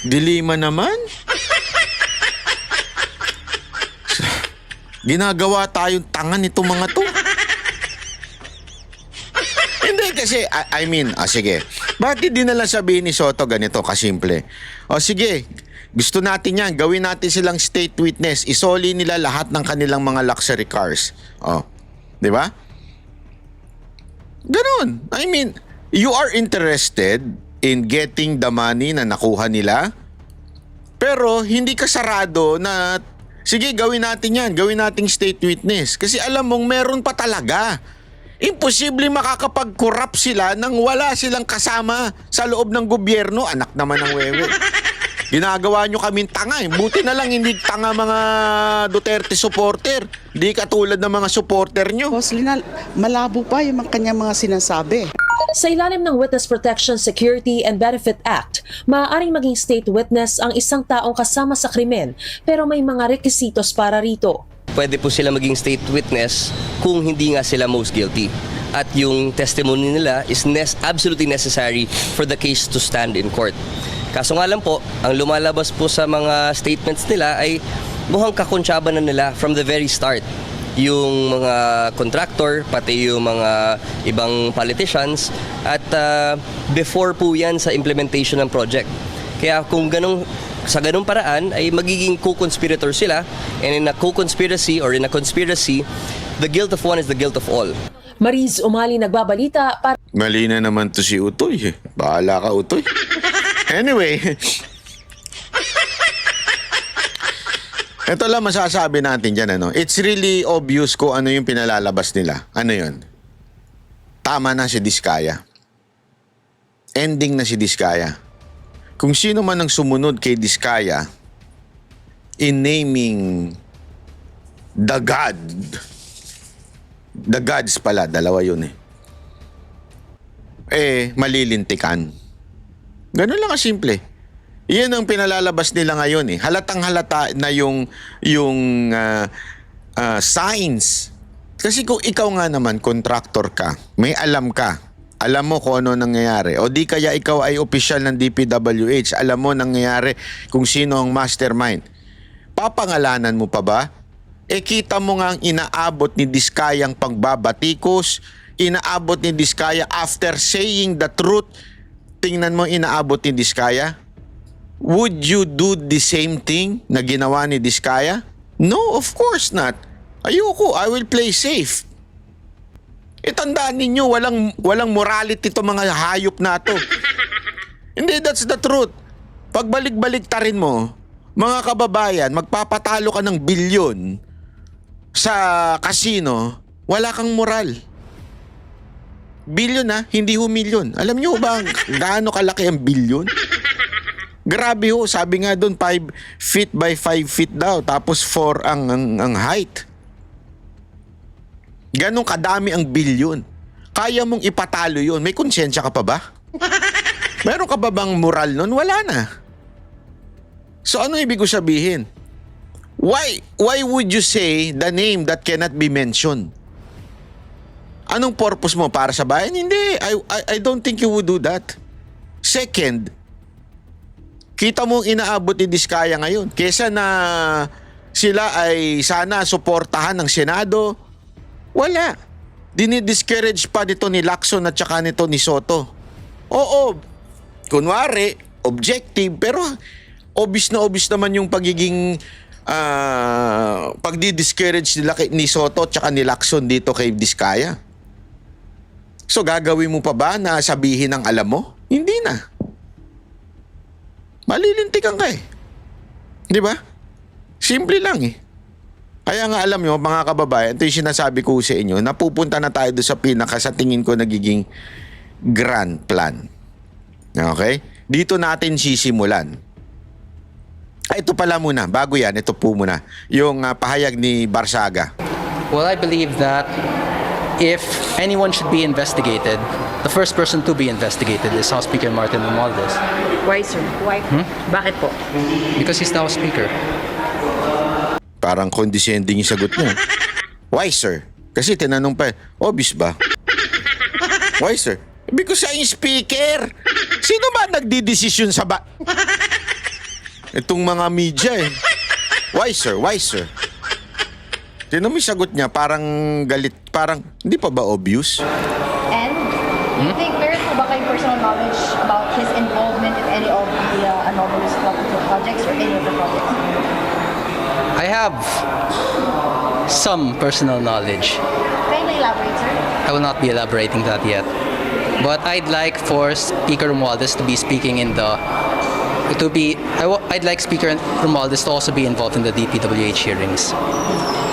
Dilima naman? Ginagawa tayong tangan itong mga to. Hindi, kasi, sige. Bakit di na lang sabihin ni Soto ganito, kasimple? O sige, gusto natin yan. Gawin natin silang state witness. Isoli nila lahat ng kanilang mga luxury cars. O, di ba? Ganun. You are interested in getting the money na nakuha nila, pero hindi ka sarado na, sige, gawin natin yan. Gawin nating state witness. Kasi alam mong meron pa talaga. Imposible makakapag-corrupt sila nang wala silang kasama sa loob ng gobyerno. Anak naman ng wewe. Ginagawa nyo kaming tanga eh. Buti na lang hindi tanga mga Duterte supporter. Di katulad ng mga supporter nyo. Boss Linal, malabo pa yung kanyang mga sinasabi. Sa ilalim ng Witness Protection, Security and Benefit Act, maaaring maging state witness ang isang taong kasama sa krimen pero may mga requisitos para rito. Pwede po sila maging state witness kung hindi nga sila most guilty. At yung testimony nila is absolutely necessary for the case to stand in court. Kaso nga lang po, ang lumalabas po sa mga statements nila ay mukhang kakontsaba na nila from the very start. Yung mga contractor, pati yung mga ibang politicians, at before po yan sa implementation ng project. Kaya kung sa ganung paraan ay magiging co-conspirator sila, and in a co-conspiracy or in a conspiracy, the guilt of one is the guilt of all. Mariz Umali nagbabalita para Mali na naman to si Utoy eh. Bahala ka, Utoy. Anyway, ito lang masasabi natin dyan, ano? It's really obvious kung ano yung pinalalabas nila. Ano yun? Tama na si Diskaya. Ending na si Diskaya. Kung sino man ang sumunod kay Diskaya in naming the gods pala, dalawa yun malilintikan. Ganun lang kasimple. Iyan ang pinalalabas nila ngayon eh. Halatang halata na yung signs. Kasi kung ikaw nga naman, contractor ka, may alam ka, alam mo kung ano nangyayari. O di kaya ikaw ay opisyal ng DPWH, alam mo nangyayari kung sino ang mastermind. Papangalanan mo pa ba? Kita mo nga ang inaabot ni Diskayang pagbabatikos, inaabot ni Diskaya after saying the truth. Tingnan mo inaabot ni Diskaya. Would you do the same thing na ginawa ni Diskaya? No, of course not. Ayoko, I will play safe. Tandaan ninyo, walang morality to mga hayop na to. Hindi, that's the truth. Pagbalik-balik tarin mo, mga kababayan, magpapatalo ka ng bilyon sa casino, wala kang moral. Bilyon na, hindi ho milyon. Alam nyo ba gaano kalaki ang bilyon? Grabe ho, sabi nga doon 5 feet by 5 feet daw, tapos 4 ang height. Ganong kadami ang bilyon. Kaya mong ipatalo yun. May konsensya ka pa ba? Meron ka ba bang moral nun? Wala na. So ano ibig ko sabihin? Why would you say the name that cannot be mentioned? Anong purpose mo? Para sa bayan? Hindi. I don't think you would do that. Second, kita mo inaabot ni Diskaya ngayon. Kesa na sila ay sana suportahan ng Senado, wala. Dinidiscourage pa nito ni Lacson at saka nito ni Soto. Oo, kunwari, objective, pero obvious naman yung pagiging pagdi-discourage nila ni Soto at saka ni Lacson dito kay Diskaya. So gagawin mo pa ba na sabihin ang alam mo? Hindi na. Malilintikan ka eh. Di ba? Simple lang eh. Kaya nga alam nyo, mga kababayan, ito yung sinasabi ko sa inyo, napupunta na tayo doon sa pinaka sa tingin ko nagiging grand plan. Okay? Dito natin sisimulan. Ito pala muna, bago yan, ito po muna. Yung pahayag ni Barsaga. Well, I believe that if anyone should be investigated, the first person to be investigated is House Speaker Martin Romualdez. Why, sir? Why? Bakit po? Because he's now Speaker. Parang condescending yung sagot niya. Why, sir? Kasi tinanong pa, obvious ba? Why, sir? Because I'm speaker. Sino ba nagdidesisyon sa itong mga media eh? Why, sir? Why, sir? Tinan mo yung sagot niya, parang galit, parang hindi pa ba obvious? And Do you think meron po ba kayong personal knowledge about his involvement in any of the anomalous flood control projects or any of the projects? I have some personal knowledge. Kindly elaborate, sir. I will not be elaborating that yet. But I'd like for Speaker Romualdez to be speaking in the I'd like Speaker Romualdez to also be involved in the DPWH hearings.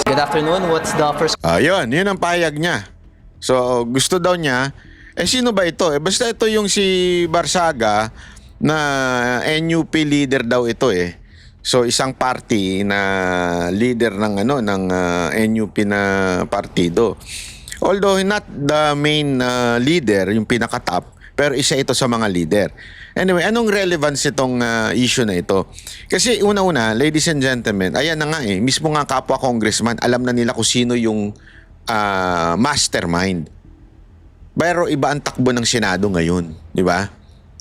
Good afternoon. What's the first? Yun ang pahayag niya. So, gusto daw niya, sino ba ito? Basta ito yung si Barsaga na NUP leader daw ito eh. So, isang party na leader ng NUP na partido. Although not the main leader, yung pinaka-top, pero isa ito sa mga leader. Anyway, anong relevance itong issue na ito? Kasi una-una, ladies and gentlemen, ayan na nga mismo nga kapwa congressman, alam na nila kung sino yung mastermind. Pero iba ang takbo ng Senado ngayon, di ba?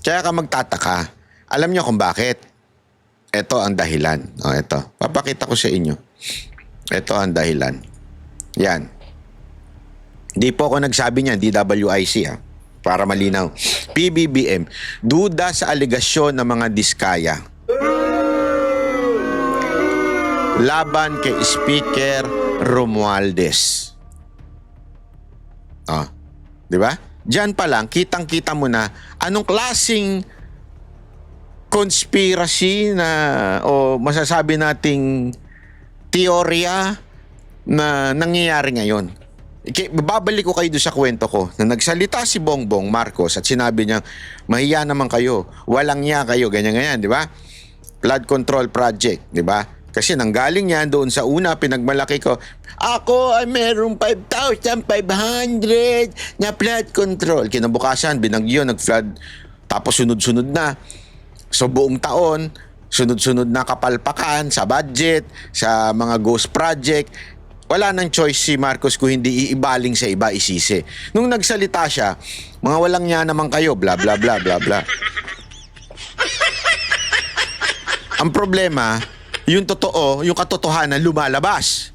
Kaya ka magtataka. Alam niyo kung bakit? Ito ang dahilan. Ito. Papakita ko sa inyo. Ito ang dahilan. Yan. Di po ako nagsabi niyan, DWIC para malinaw. PBBM, duda sa aligasyon ng mga diskaya laban kay Speaker Romualdez. Di ba? Diyan pa lang, kitang-kita mo na anong klaseng conspiracy na o masasabi nating teorya na nangyayari ngayon. Babalik ko kayo doon sa kwento ko na nagsalita si Bongbong Marcos at sinabi niya, mahiya naman kayo, walang niya kayo, ganyan-ganyan, di ba? Flood control project, di ba? Kasi nanggaling yan doon sa una, pinagmalaki ko, ako ay merong 5,500 na flood control. Kinabukasan, binagyo, nag-flood, tapos sunod-sunod na. So buong taon, sunod-sunod na kapalpakan sa budget, sa mga ghost project. Wala nang choice si Marcos kung hindi iibaling sa iba, isisi. Nung nagsalita siya, mga walang niya naman kayo, bla bla bla bla bla. Ang problema, yung totoo, yung katotohanan lumalabas.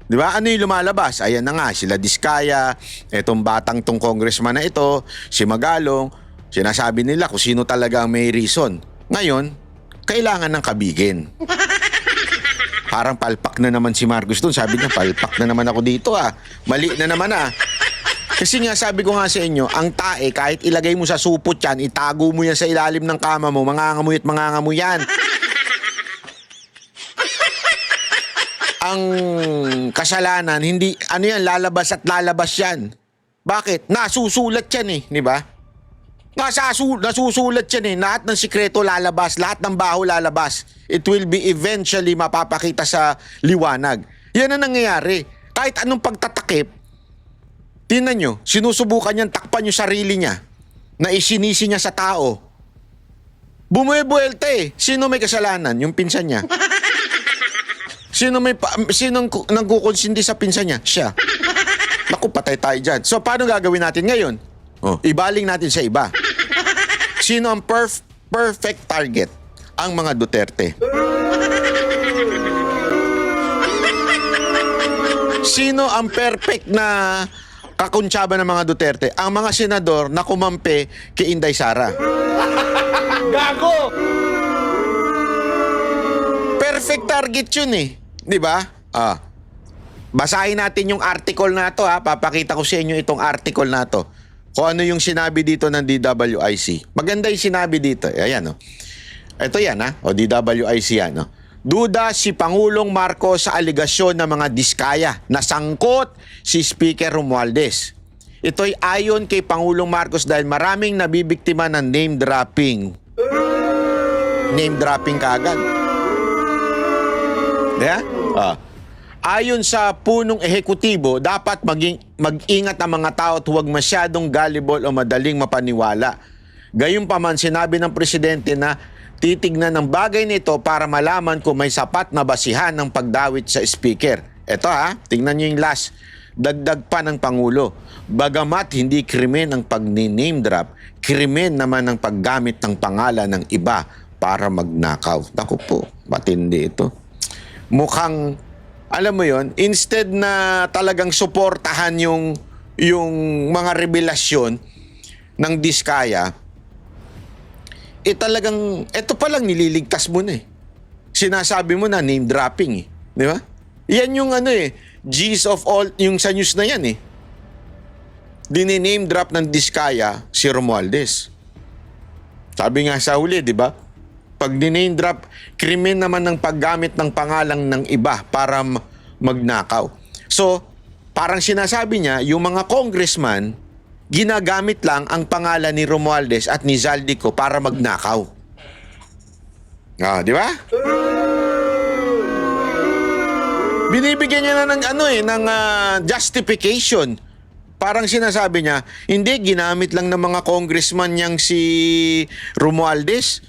Di ba? Ano yung lumalabas? Ayan na nga, sila Diskaya, etong batang tong congressman na ito, si Magalong, sinasabi nila kung sino talaga ang may reason. Ngayon, kailangan ng kabigin. Parang palpak na naman si Marcos doon. Sabi niya, palpak na naman ako dito Mali na naman Kasi nga sabi ko nga sa inyo, ang tae kahit ilagay mo sa supot yan, itago mo yan sa ilalim ng kama mo, mangangamoy at mangangamoy yan. Ang kasalanan, hindi, lalabas at lalabas yan. Bakit? Nasusulat yan di ba? Nasusulat yan lahat ng sikreto lalabas, lahat ng baho lalabas. It will be eventually mapapakita sa liwanag. Yan ang nangyayari. Kahit anong pagtatakip, tingnan nyo, sinusubukan niyang takpan yung sarili niya na isinisi niya sa tao. Bumuebuelta Sino may kasalanan? Yung pinsan niya. Sinong nagkukonsindi sa pinsan niya? Siya. Naku, patay tayo dyan. So, paano gagawin natin ngayon? Ibaling natin sa iba. Sino ang perfect target? Ang mga Duterte. Sino ang perfect na kakuntsaba ng mga Duterte? Ang mga senador na kumampi kay Inday Sara. Gago! Perfect target yun di ba? Basahin natin yung article na to Papakita ko sa inyo itong article na to. Kung ano yung sinabi dito ng DWIC. Maganda yung sinabi dito. Ayan Ito yan DWIC yan Duda si Pangulong Marcos sa aligasyon ng mga diskaya na sangkot si Speaker Romualdez. Ito'y ayon kay Pangulong Marcos dahil maraming nabibiktima ng name dropping. Name dropping kaagad. Ayon sa punong ehekutibo, dapat mag-ingat ang mga tao at huwag masyadong gullible o madaling mapaniwala. Gayunpaman, sinabi ng presidente na titignan ng bagay nito para malaman kung may sapat na basihan ng pagdawit sa speaker. Ito tingnan nyo yung last. Dagdag pa ng Pangulo. Bagamat hindi krimen ang pag-name drop, krimen naman ang paggamit ng pangalan ng iba para magnakaw. Naku po, matindi ito. Mukhang, alam mo yon, instead na talagang suportahan yung mga revelasyon, ng Diskaya, talagang, ito palang nililigtas mo na eh. Sinasabi mo na name dropping eh. Di ba? Yan yung G's of all, yung sa news na yan eh. Dini-name drop ng Diskaya si Romualdez. Sabi nga sa huli, di ba? Pag diname drop, krimen naman ng paggamit ng pangalan ng iba para magnakaw. So, parang sinasabi niya, yung mga congressman, ginagamit lang ang pangalan ni Romualdez at ni Zaldico para magnakaw. Di ba? Binibigyan niya na ng justification. Parang sinasabi niya, hindi, ginamit lang ng mga congressman niyang si Romualdez,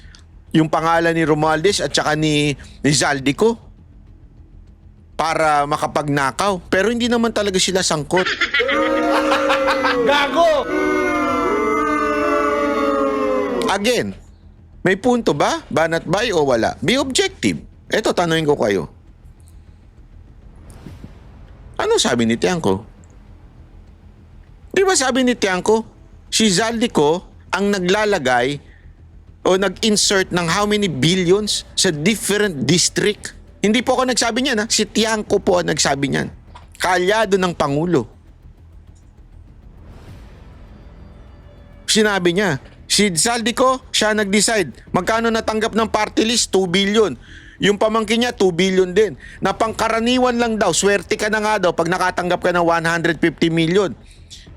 yung pangalan ni Romualdez at saka ni Zaldico para makapagnakaw. Pero hindi naman talaga sila sangkot. Gago! Again, may punto ba? Banat bay o wala? Be objective. Eto, tanungin ko kayo. Ano sabi ni Tiangco? Di ba sabi ni Tiangco, si Zaldico ang naglalagay o nag-insert ng how many billions sa different district? Hindi po ako nagsabi niyan, ha? Si Tiangco po ang nagsabi niyan. Kaalyado ng Pangulo. Sinabi niya, si Zaldico, siya nag-decide. Magkano natanggap ng party list? 2 billion. Yung pamangkin niya, 2 billion din. Na pangkaraniwan lang daw, swerte ka na nga daw pag nakatanggap ka ng 150 million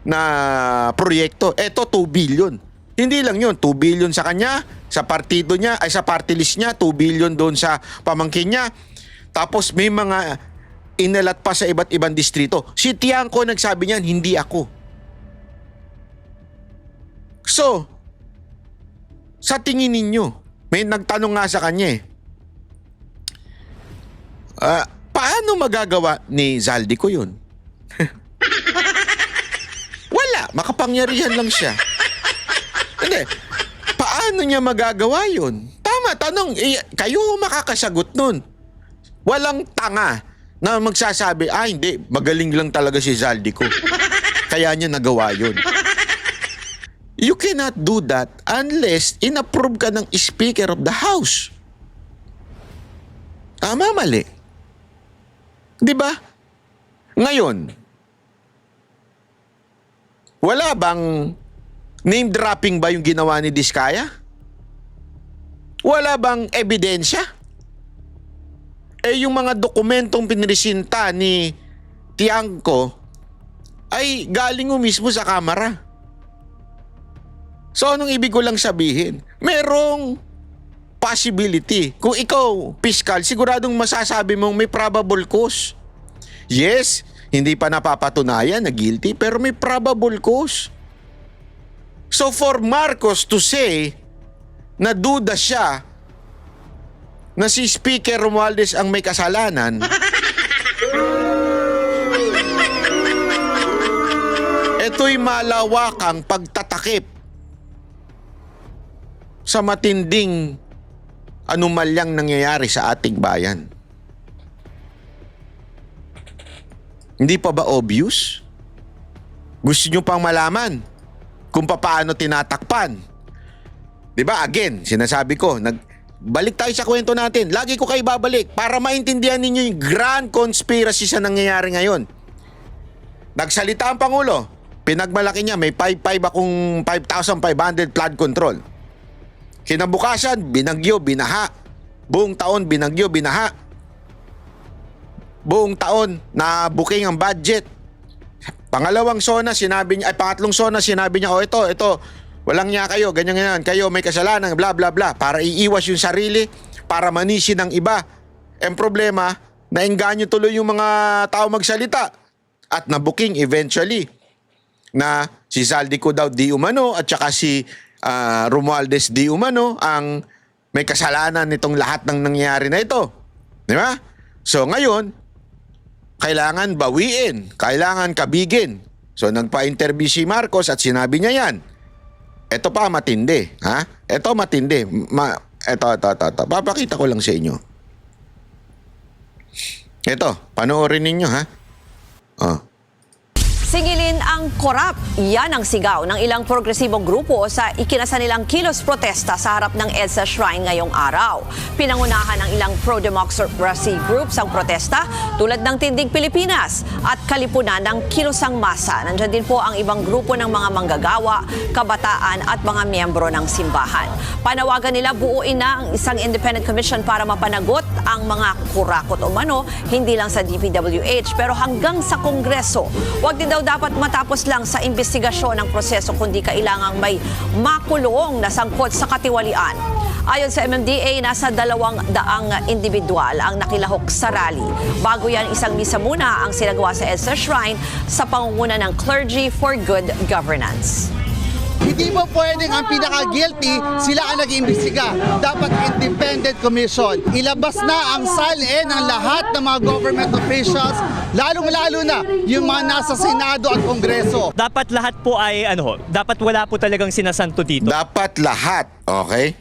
na proyekto. Eto, 2 billion. Hindi lang yun, 2 billion sa kanya, sa partido niya, ay sa party list niya, 2 billion doon sa pamangkin niya. Tapos may mga inalat pa sa iba't ibang distrito. Si Tiangco nagsabi niyan, hindi ako. So, sa tingin ninyo, may nagtanong nga sa kanya paano magagawa ni Zaldico yun? Wala, makapangyarihan lang siya. Hindi, paano niya magagawa yun? Tama, tanong, kayo makakasagot nun. Walang tanga na magsasabi, hindi, magaling lang talaga si Zaldico. Kaya niya nagawa yun. You cannot do that unless inapprove ka ng Speaker of the House. Tama, mali. Di ba? Ngayon, wala bang name dropping ba yung ginawa ni Diskaya? Wala bang ebidensya? Yung mga dokumentong pinresinta ni Tiangco ay galing mismo sa Kamara. So, anong ibig ko lang sabihin? Merong possibility. Kung ikaw, piskal, siguradong masasabi mong may probable cause. Yes, hindi pa napapatunayan na guilty, pero may probable cause. So, for Marcos to say na duda siya na si Speaker Romualdez ang may kasalanan, ito'y malawakang pagtatakip sa matinding anumalyang nangyayari sa ating bayan. Hindi pa ba obvious? Gusto nyo pang malaman kung paano tinatakpan? Diba? Again, sinasabi ko, balik tayo sa kwento natin. Lagi ko kayo babalik para maintindihan ninyo yung grand conspiracy sa nangyayari ngayon. Nagsalita ang Pangulo, pinagmalaki niya, may 5,500 flood control. Kinabukasan, binagyo, binaha. Buong taon, binagyo, binaha. Buong taon, na booking ang budget. Pangalawang SONA, sinabi niya, pangatlong SONA, sinabi niya, ito, walang niya kayo, ganyan, kayo may kasalanan, bla bla bla, para iiwas yung sarili, para manisin ng iba. Ang problema, naengganyo tuloy yung mga tao magsalita. At na-booking eventually na si Zaldico daw di umano at saka si Romualdez di umano ang may kasalanan nitong lahat ng nangyayari na ito. Di ba? So ngayon, kailangan bawiin, kailangan kabigin. So nagpa-interview si Marcos at sinabi niya yan. Ito pa matindi, ha? Ito matindi. Ito. Papakita ko lang sa inyo. Ito, panoorin ninyo, ha? Singilin ang korap. Yan ang sigaw ng ilang progresibong grupo sa ikinasanilang kilos protesta sa harap ng EDSA Shrine ngayong araw. Pinangunahan ng ilang pro-democracy groups ang protesta tulad ng Tindig Pilipinas at Kalipunan ng Kilusang Masa. Nandiyan din po ang ibang grupo ng mga manggagawa, kabataan at mga miyembro ng simbahan. Panawagan nila buuin na ang isang independent commission para mapanagot ang mga kurakot umano, hindi lang sa DPWH pero hanggang sa Kongreso. Huwag din daw dapat matapos lang sa investigasyon ng proseso kundi kailangang may makulong na sangkot sa katiwalian. Ayon sa MMDA, nasa 200 individual ang nakilahok sa rally. Bago yan, isang misa muna ang sinagawa sa EDSA Shrine sa pangunguna ng Clergy for Good Governance. Hindi po pwedeng ang pinaka-guilty sila ang nag-iimbestiga. Dapat independent commission. Ilabas na ang salin ng lahat ng mga government officials, lalong-lalo na yung mga nasa Senado at Kongreso. Dapat lahat po ay dapat wala po talagang sinasanto dito. Dapat lahat, okay?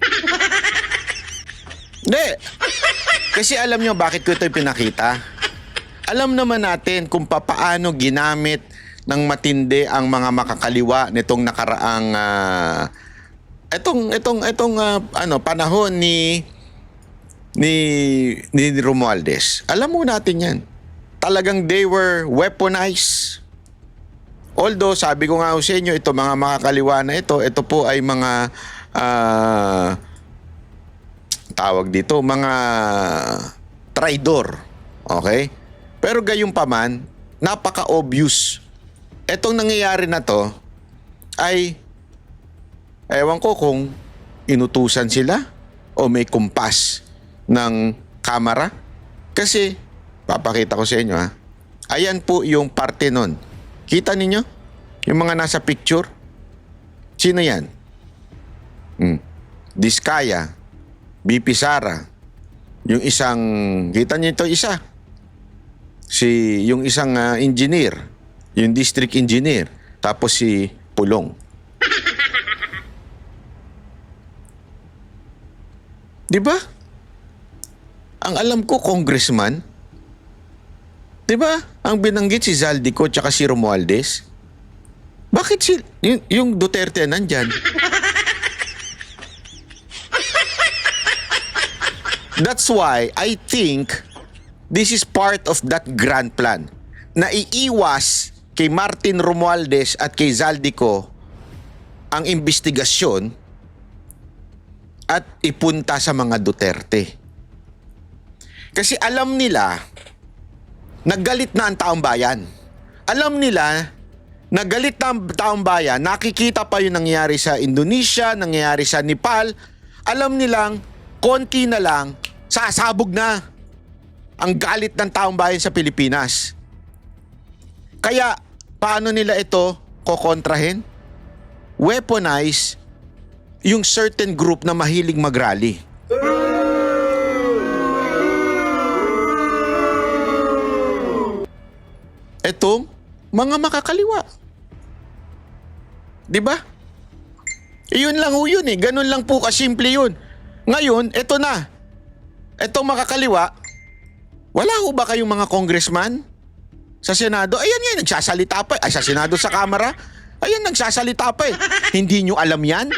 Hindi. Kasi alam nyo bakit ko ito pinakita? Alam naman natin kung papaano ginamit ng matindi ang mga makakaliwa nitong nakaraang panahon ni Romualdez. Alam mo natin 'yan. Talagang they were weaponized. Although sabi ko nga sa inyo, ito mga makakaliwa na ito po ay mga tawag dito, mga traidor. Okay? Pero gayunpaman, napaka-obvious. Etong nangyayari na to ay ewan ko kung inutusan sila o may kumpas ng kamera. Kasi, papakita ko sa inyo ha. Ayan po yung parte nun. Kita ninyo? Yung mga nasa picture? Sino yan? Diskaya, BP Sara, yung isang, kita niyo ito isa? Yung isang engineer, yung district engineer, tapos si Pulong. Di ba? Ang alam ko, congressman. Di ba? Ang binanggit si Zaldico tsaka si Romualdez. Bakit yung Duterte nandyan? That's why I think this is part of that grand plan. Naiiwas kay Martin Romualdez at kay Zaldico ang investigasyon at ipunta sa mga Duterte. Kasi alam nila naggalit na ang taong bayan. Alam nila naggalit na ang taong bayan, nakikita pa yung nangyayari sa Indonesia, nangyayari sa Nepal. Alam nilang konti na lang, sasabog na ang galit ng taong bayan sa Pilipinas. Kaya, paano nila ito kokontrahin? Weaponize yung certain group na mahilig mag-rally. Etong mga makakaliwa. Diba? Iyon lang ho yun eh. Ganun lang po kasimple yun. Ngayon, eto na. Etong makakaliwa, wala ho ba kayong mga congressman sa Senado? Ayan yan, nagsasalita pa. Ay, sa Senado, sa Kamara. Ayan, nagsasalita pa eh. Hindi nyo alam yan?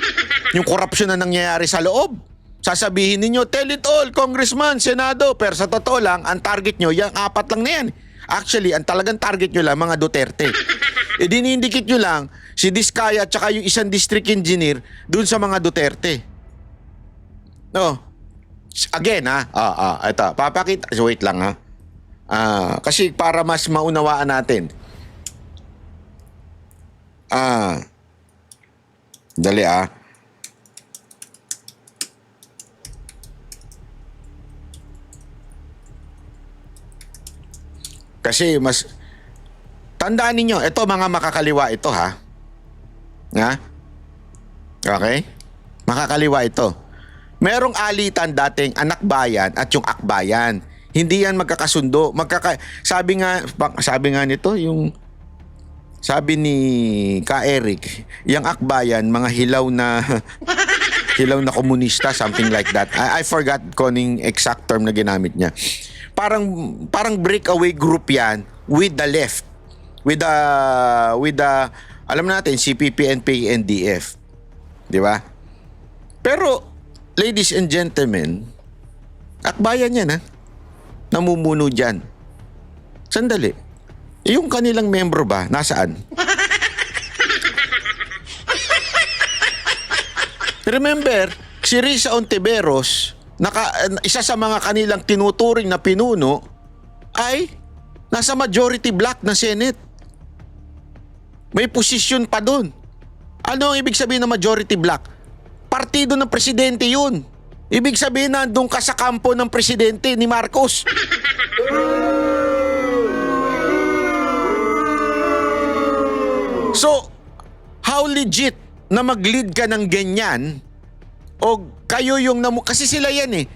Yung korupsyon na nangyayari sa loob. Sasabihin ninyo, tell it all, Congressman, Senado. Pero sa totoo lang, ang target nyo, yung 4 lang na yan. Actually, ang talagang target nyo lang, mga Duterte. E dinindikit nyo lang, si Diskaya at saka yung isang district engineer dun sa mga Duterte. No. Again ito, papakita. Wait lang ha. Kasi para mas maunawaan natin. Dali Kasi mas tandaan ninyo, ito mga makakaliwa ito ha. Okay? Makakaliwa ito. Merong alitan dating anak bayan at yung akbayan. Hindi yan magkakasundo. Sabi nga nito, sabi ni Ka Eric, yung akbayan, mga hilaw na komunista, something like that. I forgot koning exact term na ginamit niya. Parang breakaway group yan with the left. with the alam natin CPP, NPA, NDF. 'Di ba? Pero ladies and gentlemen, akbayan yan namumuno diyan. Sandali. Yung kanilang membro ba nasaan? Remember, si Risa Ontiveros, isa sa mga kanilang tinuturing na pinuno ay nasa majority block ng Senate. May posisyon pa doon. Ano ang ibig sabihin ng majority block? Partido ng presidente yun. Ibig sabihin na doon ka sa kampo ng presidente ni Marcos. So, how legit na mag-lead ka ng ganyan o kayo yung kasi sila yan eh.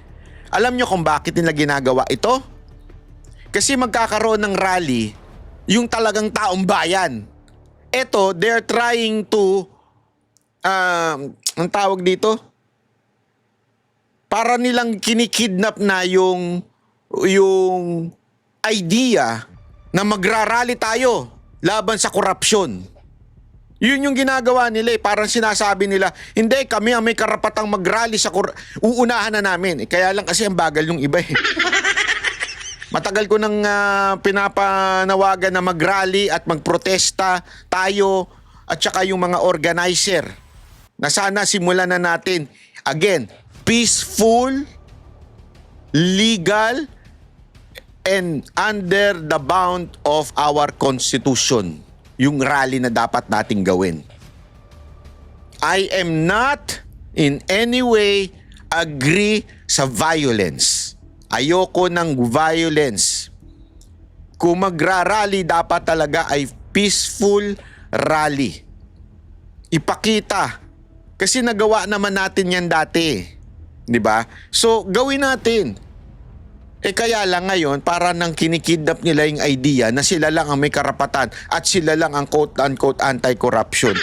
Alam nyo kung bakit nila ginagawa ito? Kasi magkakaroon ng rally yung talagang taong bayan. Ito, they're trying to ang tawag dito? Para nilang kinikidnap na yung idea na magrarally tayo laban sa korupsyon. Yun yung ginagawa nila eh. Parang sinasabi nila, hindi, kami ang may karapatang mag-rally sa uunahan na namin. Kaya lang kasi ang bagal yung iba eh. Matagal ko nang pinapanawagan na mag-rally at magprotesta tayo at saka yung mga organizer na sana simulan na natin. Again, peaceful, legal, and under the bound of our Constitution. Yung rally na dapat nating gawin. I am not in any way agree sa violence. Ayoko ng violence. Kung magra-rally, dapat talaga ay peaceful rally. Ipakita. Kasi nagawa naman natin yan dati. 'Di ba? So, gawin natin. Kaya lang ngayon, para nang kinikidnap nila yung idea na sila lang ang may karapatan at sila lang ang quote-unquote anti-corruption.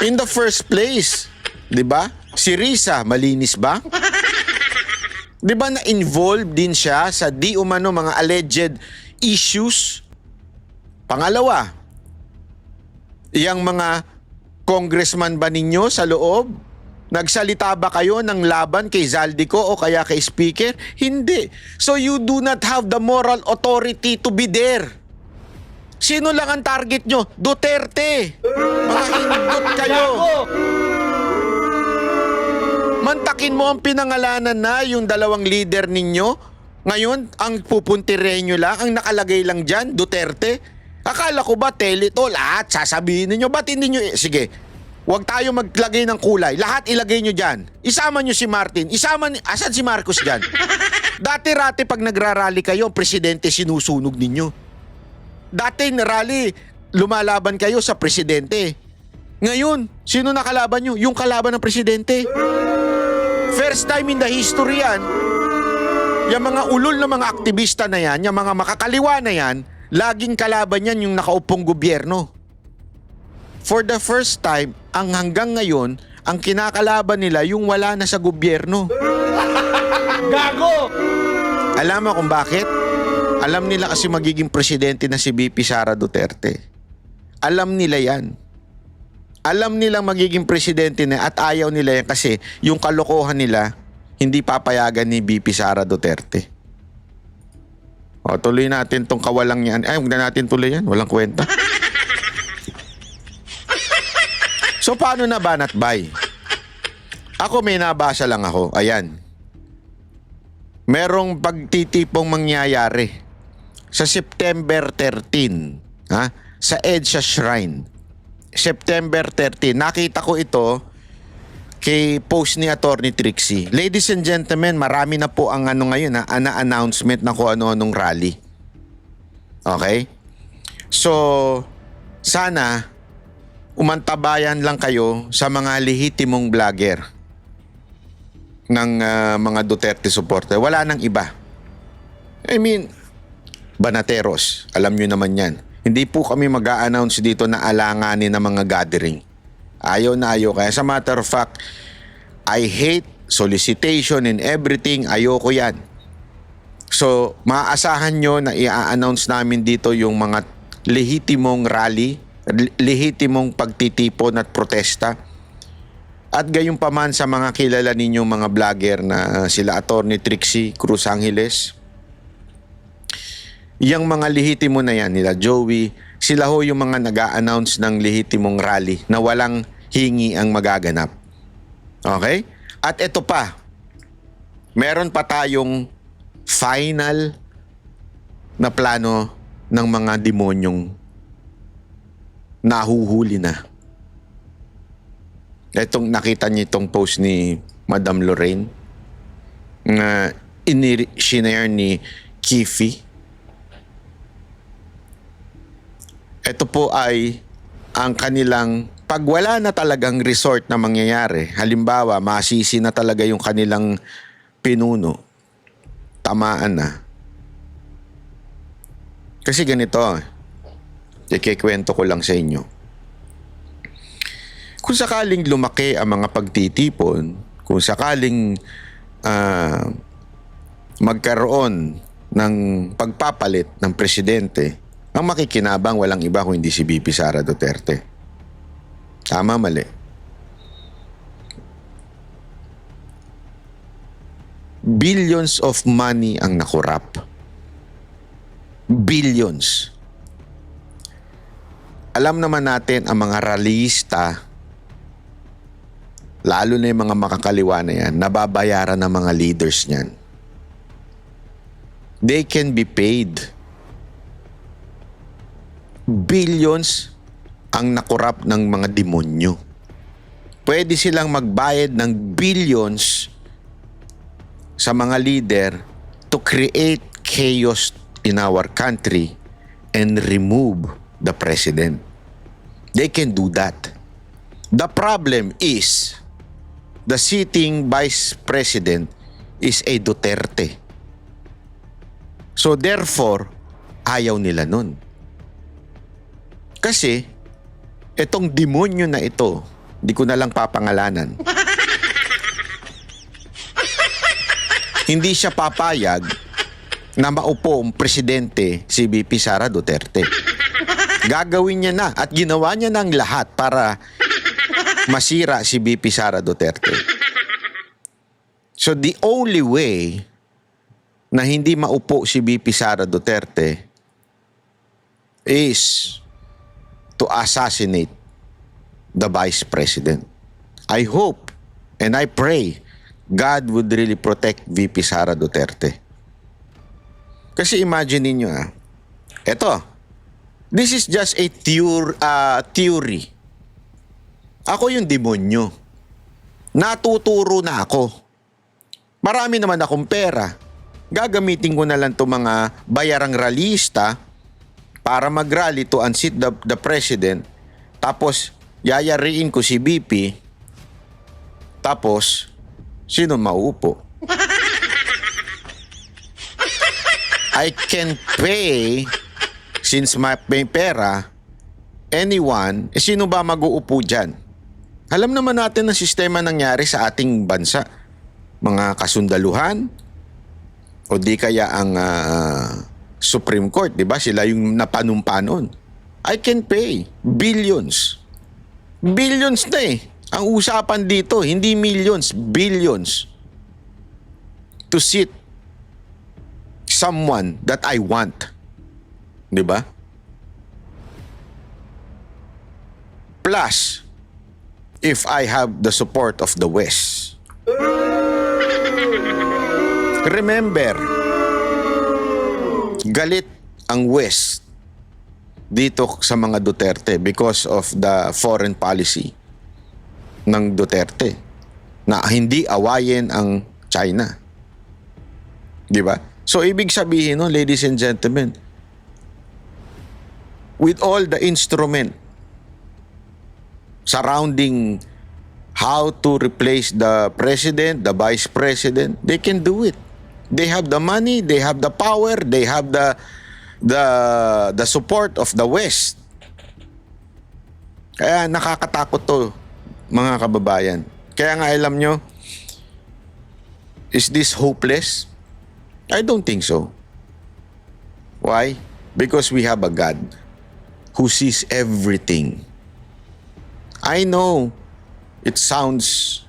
In the first place, di ba? Si Risa, malinis ba? Di ba na-involved din siya sa di umano mga alleged issues? Pangalawa, iyang mga congressman ba ninyo sa loob? Nagsalita ba kayo ng laban kay Zaldico o kaya kay Speaker? Hindi. So you do not have the moral authority to be there. Sino lang ang target nyo? Duterte. Mga hindot kayo. Mantakin mo ang pinangalanan na yung dalawang leader ninyo. Ngayon, ang pupuntirin nyo lang, ang nakalagay lang dyan, Duterte. Akala ko ba, ito lahat, sasabihin ninyo, ba't hindi nyo, sige, huwag tayo maglagay ng kulay. Lahat ilagay nyo dyan. Isama nyo si Martin. Asan si Marcos dyan? Dati-rati pag nagrarally kayo, ang presidente sinusunog ninyo. Dati rally, lumalaban kayo sa presidente. Ngayon, sino nakalaban nyo? Yung kalaban ng presidente. First time in the history yan, yung mga ulol na mga aktivista na yan, yung mga makakaliwa na yan, laging kalaban yan yung nakaupong gobyerno. For the first time, ang hanggang ngayon, ang kinakalaban nila yung wala na sa gobyerno. Gago! Alam mo kung bakit? Alam nila kasi magiging presidente na si VP Sara Duterte. Alam nila yan. Alam nilang magiging presidente na at ayaw nila yan kasi yung kalokohan nila hindi papayagan ni VP Sara Duterte. O, tuloy natin tong kawalang yan. Ay, huwag na natin tuloy yan. Walang kwenta. So, paano na banat bay? Ako may nabasa lang ako. Ayan. Merong pagtitipong mangyayari sa September 13. Sa EDSA Shrine. September 13. Nakita ko ito kay post ni Attorney Trixie. Ladies and gentlemen, marami na po ang ngayon announcement na kung ano-anong rally. Okay? So, sana umantabayan lang kayo sa mga lehitimong vlogger ng mga Duterte supporter. Wala nang iba. I mean, banateros. Alam nyo naman yan. Hindi po kami mag-a-announce dito na alanganin ng mga gathering. Ayaw na ayaw. Kaya sa matter of fact, I hate solicitation and everything. Ayoko yan. So, maaasahan nyo na i-announce namin dito yung mga lehitimong rally, lehitimong pagtitipon at protesta. At gayunpaman sa mga kilala ninyong mga vlogger na sila Attorney Trixie Cruz Angeles. Yang mga lehitimo na yan, nila Joey, sila ho yung mga nag-a-announce ng lehitimong rally na walang hingi ang magaganap. Okay? At ito pa, meron pa tayong final na plano ng mga demonyong nahuhuli na. Itong nakita niyo itong post ni Madam Lorraine na sinare ni Kifi. Ito po ay ang kanilang pag wala na talagang resort na mangyayari. Halimbawa, masisi na talaga yung kanilang pinuno. Tamaan na. Kasi ganito, ikikwento ko lang sa inyo. Kung sakaling lumaki ang mga pagtitipon, kung sakaling magkaroon ng pagpapalit ng presidente, ang makikinabang walang iba kung hindi si VP Sara Duterte. Tama, mali? Billions of money ang nakurap. Billions. Alam naman natin ang mga rallyista, lalo na yung mga makakaliwa na yan, nababayaran ng mga leaders niyan. They can be paid. Billions ang nakurap ng mga demonyo. Pwede silang magbayad ng billions sa mga leader to create chaos in our country and remove the president. They can do that. The problem is the sitting vice president is a Duterte. So therefore, ayaw nila nun. Kasi itong demonyo na ito, di ko na lang papangalanan. Hindi siya papayag na maupo ang presidente si VP Sara Duterte. Gagawin niya na at ginawa niya ng lahat para masira si VP Sara Duterte. So the only way na hindi maupo si VP Sara Duterte is to assassinate the vice president. I hope and I pray God would really protect VP Sara Duterte. Kasi imagine niyo eto, this is just a theory. Ako yung demonyo. Natuturo na ako. Marami naman akong pera. Gagamitin ko na lang itong mga bayarang rallyista para mag-rally to unseat the president. Tapos, yayariin ko si BP. Tapos, sino mauupo? I can pay, since may pera, anyone, sino ba mag-uupo dyan? Alam naman natin ang sistema nangyari sa ating bansa. Mga kasundaluhan, o di kaya ang Supreme Court, di ba? Sila yung napanumpa noon. I can pay billions. Billions na eh. Ang usapan dito, hindi millions, billions. To sit someone that I want. Di ba? Plus, if I have the support of the West. Remember, galit ang West dito sa mga Duterte because of the foreign policy ng Duterte na hindi awayin ang China. Di ba? So, ibig sabihin, no, ladies and gentlemen, with all the instrument surrounding how to replace the president, the vice president, they can do it. They have the money, they have the power, they have the support of the West. Kaya nakakatakot to, mga kababayan. Kaya nga alam nyo, is this hopeless? I don't think so. Why? Because we have a God who sees everything. I know it sounds,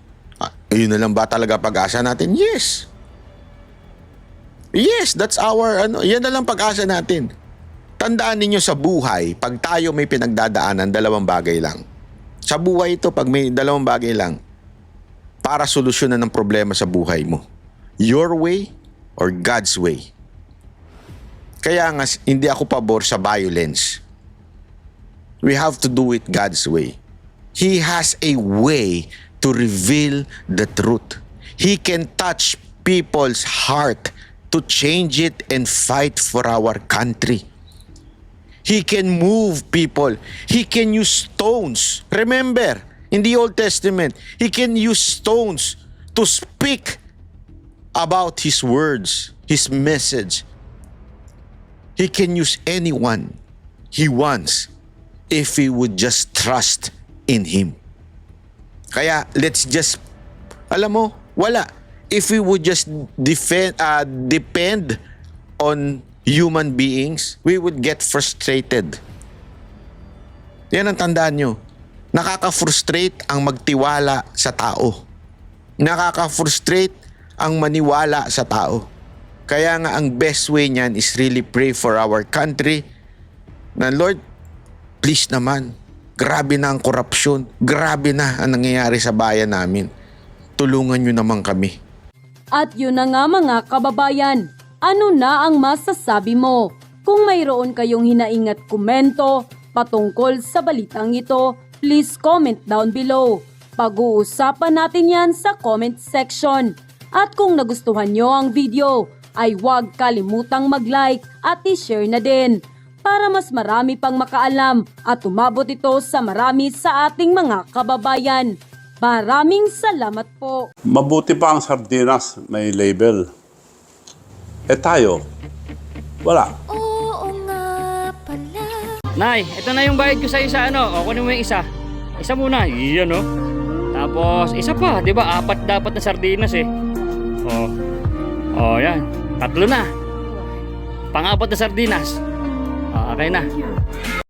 yun na lang ba talaga pag-asa natin? Yes. Yes, that's our, yan na lang pag-asa natin. Tandaan ninyo sa buhay, pag tayo may pinagdadaanan, dalawang bagay lang. Sa buhay ito, pag may dalawang bagay lang, para solusyonan ng problema sa buhay mo. Your way or God's way. Kaya nga, hindi ako pabor sa violence. We have to do it God's way. He has a way to reveal the truth. He can touch people's heart to change it and fight for our country. He can move people. He can use stones. Remember, in the Old Testament, He can use stones to speak about His words, His message. He can use anyone He wants if we would just trust in Him. Kaya let's just, alam mo, wala. If we would just depend on human beings, we would get frustrated. Yan ang tandaan nyo. Nakaka-frustrate ang magtiwala sa tao. Nakaka-frustrate ang maniwala sa tao. Kaya nga ang best way niyan is really pray for our country na Lord, please naman, grabe na ang korupsyon, grabe na ang nangyayari sa bayan namin. Tulungan nyo naman kami. At yun na nga mga kababayan, ano na ang masasabi mo? Kung mayroon kayong hinaing at komento patungkol sa balitang ito, please comment down below. Pag-uusapan natin yan sa comment section. At kung nagustuhan nyo ang video, ay huwag kalimutang mag-like at i-share na din para mas marami pang makaalam at umabot ito sa marami sa ating mga kababayan. Maraming salamat po. Mabuti pa ang sardinas, may label. Eh tayo, wala. Oo nga pala. Nay, ito na yung bayad ko sa isa, ano? O, kunin mo yung isa. Isa muna, iyan, no? Tapos, isa pa, di ba? 4 dapat na sardinas, eh. O, yan. 3 na. Pang-4 na sardinas. Okay na.